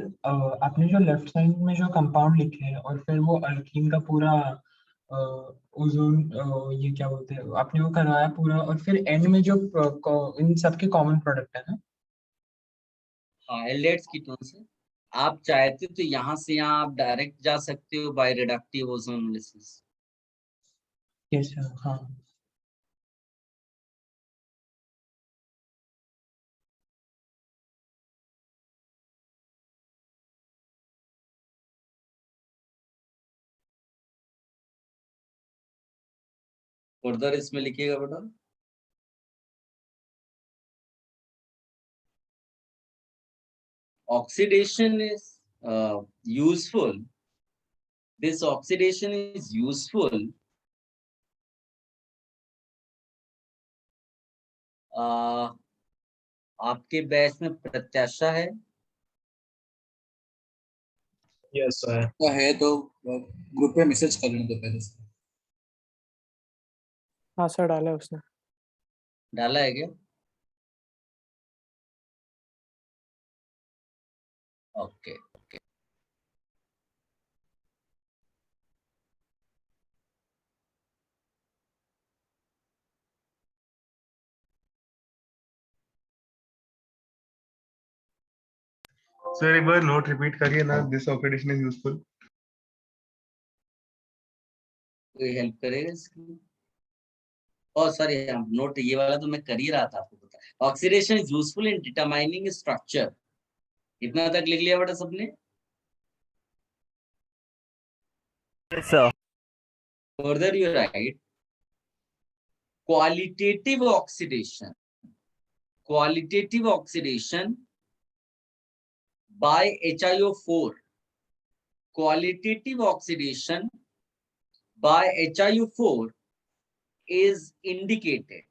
आपने जो left side में जो compound लिखे हैं और फिर वो alkyne का पूरा ओजोन, ये क्या बोलते हैं, आपने वो करवाया पूरा, और फिर एंड में जो इन सबके कॉमन प्रोडक्ट है ना। हाँ aldehydes ketones है। आप चाहते तो यहाँ से यहाँ आप डायरेक्ट जा सकते हो by reductive ozonolysis. Yes sir, हाँ। फर्दर इसमें लिखिएगा बेटा। Oxidation is useful. This oxidation is useful आपके बैच में प्रत्याशा है? यस सर है तो ग्रुप पे मैसेज कर लेना तो पहले से। हाँ सर, डाला है उसने। डाला है क्या? Okay okay. सर एक बार नोट रिपीट करिए ना, दिस ऑक्सीडेशन इज यूजफुल। कोई हेल्प करेगा इसकी? ओह सॉरी, नोट ये वाला तो मैं कर ही रहा था, आपको पता है। Oxidation is useful in determining structure. इतना तक लिख लिया बेटा सबने? Yes, sir. Further you write qualitative oxidation by HiO4. Qualitative oxidation by HiO4 is indicated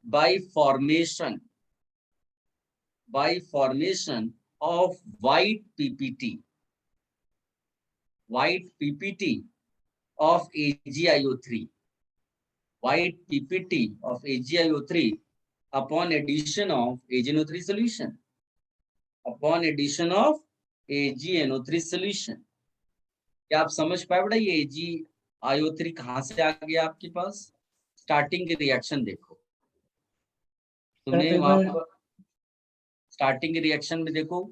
by formation of white PPT of AgIO3. White PPT of AgIO3 upon addition of AgNO3 solution. क्या आप समझ पाए बेटा ये AgIO3 कहाँ से आ गया आपके पास? स्टार्टिंग के रिएक्शन देखो, तुमने वहां पर स्टार्टिंग रिएक्शन में देखो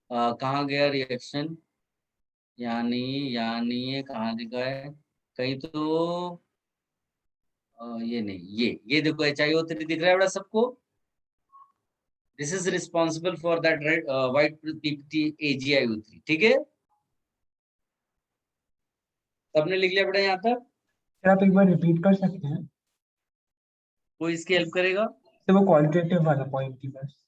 कहाँ गया रिएक्शन, यानी कहाँ दिखा है कहीं तो ये नहीं, ये देखो HiO3 दिख रहा है बेटा सबको? This is responsible for that red white PPT AgIO3। ठीक है, सबने लिख लिया बेटा यहाँ तक? सर आप एक बार रिपीट कर सकते हैं? कोई इसकी हेल्प करेगा? तो वो क्वालिटेटिव वाला पॉइंट थी बस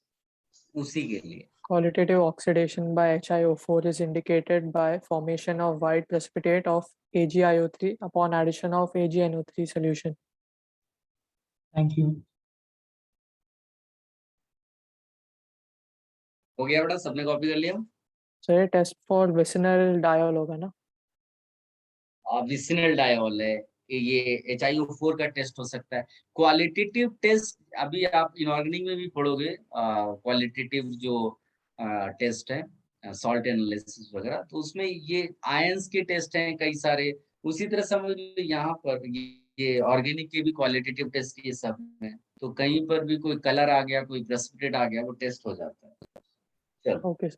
उसी के लिए। Qualitative oxidation by HiO4 is indicated by formation of white precipitate of AgIO3 upon addition of AgNO3 solution. Thank you. हो गया बेटा, सबने कॉपी कर लिया? So ये टेस्ट फॉर विसिनल डायोल होगा ना? विसिनल डायोल है ये, HiO4 का टेस्ट हो सकता है। क्वालिटेटिव टेस्ट अभी आप इनऑर्गेनिक में भी पढ़ोगे, क्वालिटेटिव जो टेस्ट है सॉल्ट एनालिसिस वगैरह, तो उसमें ये आयंस के टेस्ट हैं कई सारे। उसी तरह समझ लो यहाँ पर ये ऑर्गेनिक के भी क्वालिटेटिव टेस्ट ये सब है, तो कहीं पर भी कोई कलर आ गया, कोई प्रेसिपिटेट आ गया, वो टेस्ट हो जाता है। चलो ओके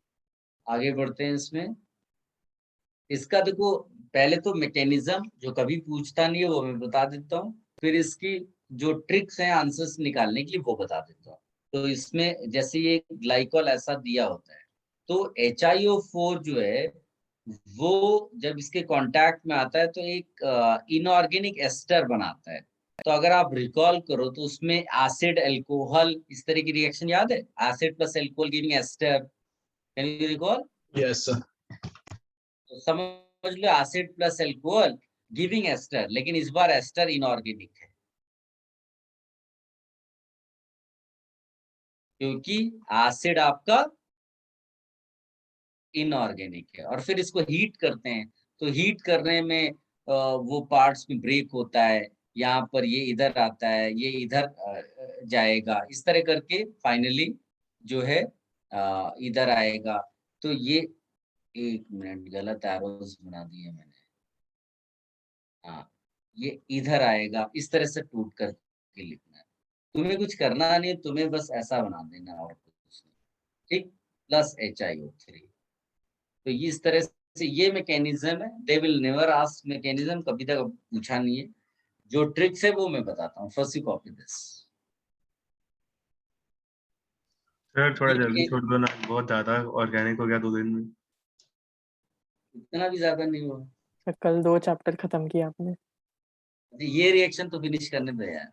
आगे बढ़ते हैं इसमें। इसका देखो पहले तो मैकेनिज्म जो कभी पूछता नहीं है वो मैं बता देता हूँ, फिर इसकी जो ट्रिक्स हैं आंसर्स निकालने के लिए वो बता देता हूँ। तो इसमें जैसे ये ग्लाइकॉल ऐसा दिया होता है, तो HiO4 जो है वो जब इसके कांटेक्ट में आता है तो एक इनऑर्गेनिक एस्टर बनाता है। तो अगर आप रिकॉल करो तो उसमें एसिड अल्कोहल इस तरह की रिएक्शन याद है, acid plus alcohol giving ester, can you recall? Yes sir. तो समझ लो acid plus alcohol giving ester, लेकिन इस बार एस्टर इनऑर्गेनिक है क्योंकि एसिड आपका इनऑर्गेनिक है। और फिर इसको हीट करते हैं, तो हीट करने में वो पार्ट्स में ब्रेक होता है, यहाँ पर ये इधर आता है, ये इधर जाएगा, इस तरह करके फाइनली जो है इधर आएगा। तो ये एक मिनट, गलत एरोस बना दिए मैंने, हाँ ये इधर आएगा, इस तरह से टूट करके लिखना है। तुम्हें कुछ करना नहीं, तुम्हें बस ऐसा बना देना और कुछ नहीं, ठीक, प्लस HiO3। तो इस तरह से ये मैकेनिज्म है। They will never ask mechanism, कभी तक पूछा नहीं है। जो ट्रिक्स है वो मैं बताता हूँ। First you copy this. Sir थोड़ा जल्दी छोड़ दो ना, बहुत ज्यादा ऑर्गेनिक हो गया 2 दिन में। इतना भी ज्यादा नहीं हुआ, सर कल 2 चैप्टर खत्म किया आपने। ये रिएक्शन तो फिनिश करने दो यार।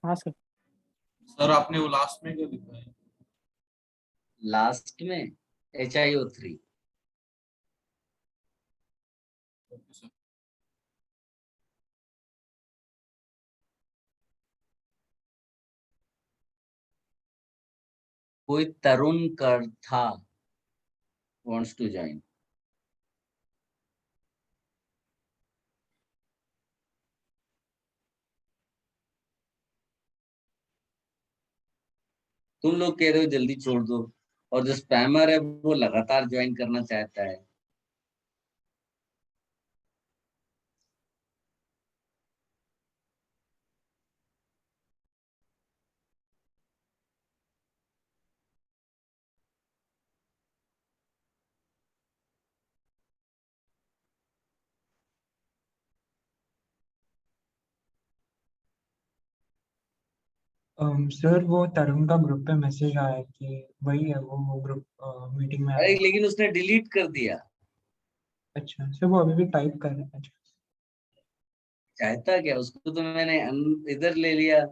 हाँ सर। सर आपने वो लास्ट में क्या लिखा है? लास्ट में HiO3। Okay sir. कोई तरुण कर था wants to join। तुम लोग कह रहे हो जल्दी छोड़ दो, और जो स्पैमर है वो लगातार ज्वाइन करना चाहता है। सर वो तरुण का ग्रुप पे मैसेज आया कि वही है वो ग्रुप मीटिंग में अरे आया। लेकिन उसने डिलीट कर दिया। अच्छा सर वो अभी भी टाइप कर रहे हैं। अच्छा चाहता क्या, उसको तो मैंने इधर ले लिया।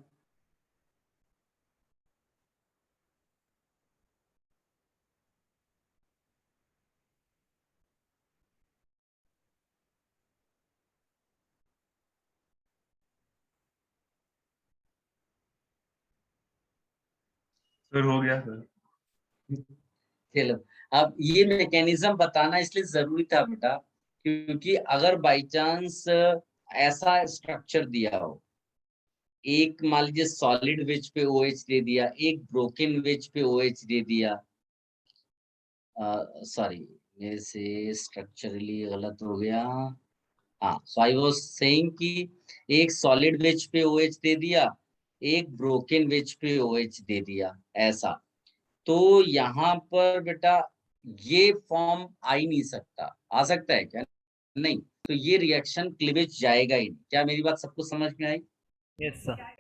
सर हो गया सर। चलो, अब ये मैकेनिज्म बताना इसलिए जरूरी था बेटा, क्योंकि अगर बाई चांस ऐसा स्ट्रक्चर दिया हो, एक मान लीजिए सॉलिड वेज पे OH दे दिया, एक ब्रोकन वेज पे OH दे दिया, सॉरी मेरे से स्ट्रक्चरली गलत हो गया। हाँ, सो आई वाज सेइंग कि एक सॉलिड वेज पे OH दे दिया, एक ब्रोकन वेज पे OH दे दिया, ऐसा। तो यहाँ पर बेटा ये फॉर्म आ ही नहीं सकता। आ सकता है क्या? नहीं। तो ये रिएक्शन क्लीवेज जाएगा ही नहीं। क्या मेरी बात सबको समझ में आई? Yes sir. I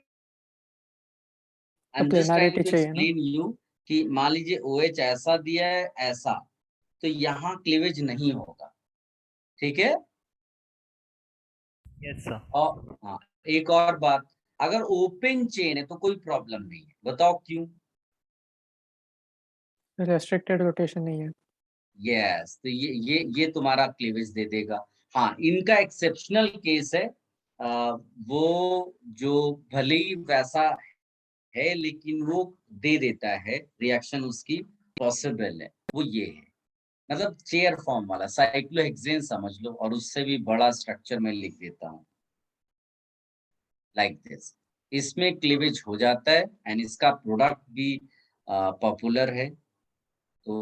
am just trying planarity too चाहिए ना। एक्सप्लेन यू कि मान लीजिए OH ऐसा दिया है, ऐसा, तो यहाँ क्लीवेज नहीं होगा। ठीक है? Yes sir. और हाँ, एक और बात, अगर ओपन चेन है तो कोई प्रॉब्लम नहीं है। बताओ क्यों? रेस्ट्रिक्टेड रोटेशन नहीं है। यस, तो ये तुम्हारा क्लीवेज दे देगा। हाँ, इनका एक्सेप्शनल केस है, वो जो भले ही वैसा है लेकिन वो दे देता है, रिएक्शन उसकी पॉसिबल है, वो ये है। मतलब चेयर फॉर्म वाला साइक्लोहेक्सेन समझ लो, और उससे भी बड़ा स्ट्रक्चर में लिख देता हूँ लाइक दिस। इसमें क्लीवेज हो जाता है एंड इसका प्रोडक्ट भी पॉपुलर है। तो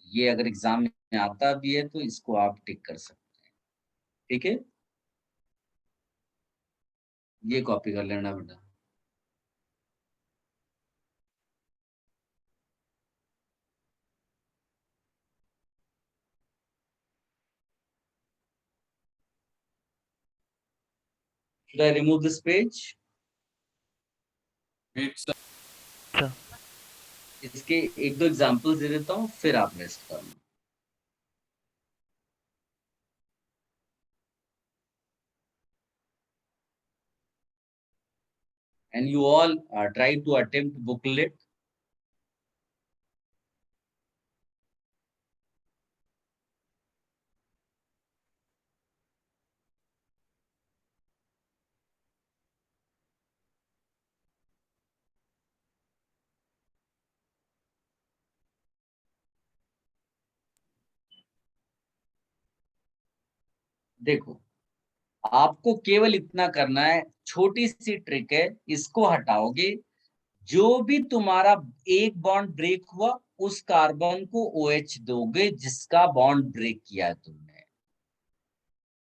ये अगर एग्जाम में आता भी है तो इसको आप टिक कर सकते हैं। ठीक है, ये कॉपी कर लेना बेटा। Should I remove this page? Wait sir. Sir इसके एक दो एग्जांपल्स दे देता हूँ, फिर आप रेस्ट करना। And you all try to attempt booklet. देखो, आपको केवल इतना करना है, छोटी सी ट्रिक है, इसको हटाओगे, जो भी तुम्हारा एक बॉन्ड ब्रेक हुआ उस कार्बन को OH दोगे जिसका बॉन्ड ब्रेक किया है तुमने।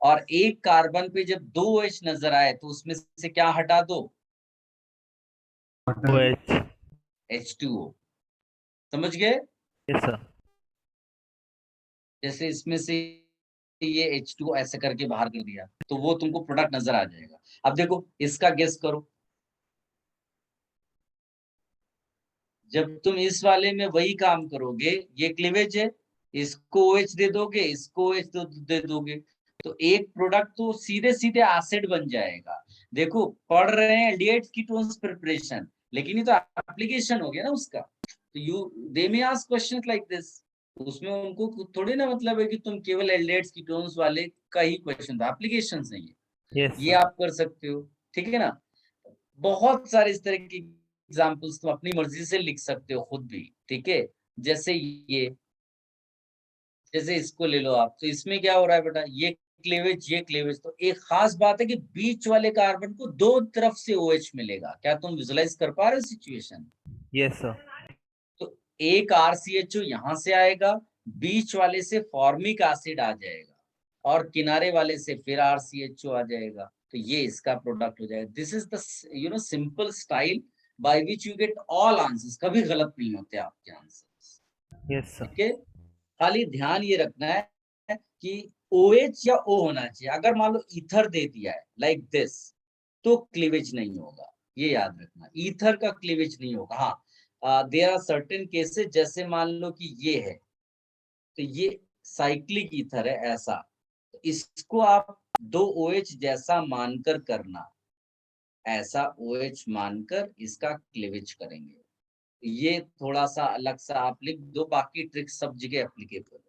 और एक कार्बन पे जब 2 OH नजर आए तो उसमें से क्या हटा दो? OH। H2O। समझ गए? Yes sir. जैसे इसमें से ये H2O ऐसे करके बाहर कर दिया तो वो तुमको प्रोडक्ट नजर आ जाएगा। अब देखो, इसका गेस करो। जब तुम इस वाले में वही काम करोगे, ये क्लीवेज है, इसको OH दे दोगे, इसको OH दे दोगे, तो एक प्रोडक्ट तो सीधे सीधे एसिड बन जाएगा। देखो पढ़ रहे हैं एल्डिहाइड्स कीटोन्स प्रिपरेशन, लेकिन ये तो एप्लीकेशन हो गया ना उसका। तो you they may ask questions like this, उसमें उनको थोड़ी ना मतलब है कि तुम केवल एल्डिहाइड्स कीटोन्स वाले का ही क्वेश्चन था, एप्लीकेशंस नहीं है। यस ये आप कर सकते हो, ठीक है ना। बहुत सारे इस तरह की एग्जांपल्स तुम अपनी मर्जी से लिख सकते हो खुद भी, ठीक है। जैसे ये, जैसे इसको ले लो आप, तो इसमें क्या हो रहा है बेटा, ये क्लेवेज, तो एक खास बात है कि बीच वाले कार्बन को दो तरफ से OH मिलेगा। क्या तुम विजुलाइज कर पा रहे हो सिचुएशन? Yes sir. तो एक RCHO यहां से आएगा, बीच वाले से फॉर्मिक एसिड आ जाएगा, और किनारे वाले से फिर RCHO आ जाएगा, तो ये इसका प्रोडक्ट हो जाएगा। This is the simple style by which you get all answers. कभी गलत नहीं होते आपके आंसर्स, यस सर। ठीक है। खाली ध्यान ये रखना है कि OH या O होना चाहिए। अगर मान लो ईथर दे दिया है लाइक दिस, तो क्लीवेज नहीं होगा, ये याद रखना। ईथर का क्लीवेज नहीं होगा। हाँ, देयर आर सर्टेन केसेस, जैसे मान लो कि ये है, तो ये साइक्लिक ईथर है ऐसा, तो इसको आप 2 OH जैसा मानकर करना, ऐसा OH मानकर इसका क्लीवेज करेंगे। ये थोड़ा सा अलग सा आप लिख दो, बाकी ट्रिक सब जगह एप्लीकेबल है।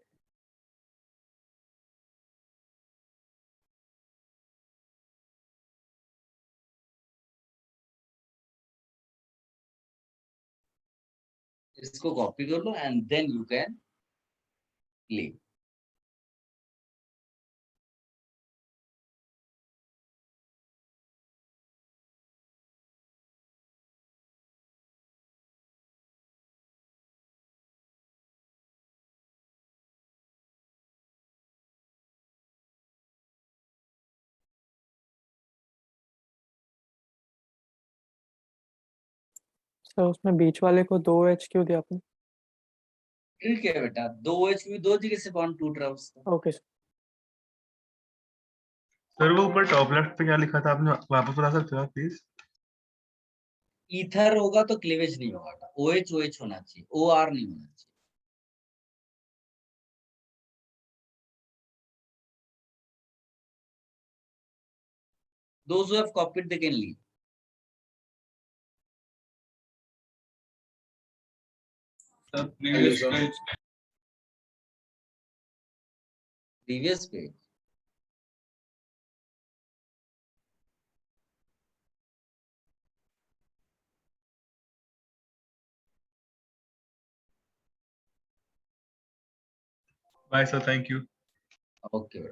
इसको कॉपी कर लो and then you can leave. Sir उसमें बीच वाले को 2H क्यों दिया आपने? ठीक है बेटा, 2 OH में 2 जगह से बॉन्ड टूट रहा है उसका। Okay sir. सर वो ऊपर टॉप लेफ्ट पे क्या लिखा था, आपने वापस बता सकते हो आप प्लीज? ईथर होगा तो क्लीवेज नहीं होगा बेटा, OH होना चाहिए, OR नहीं होना चाहिए। Those who have copied, they can leave. Sir, previous page. Previous page. Bye sir, thank you. Okay.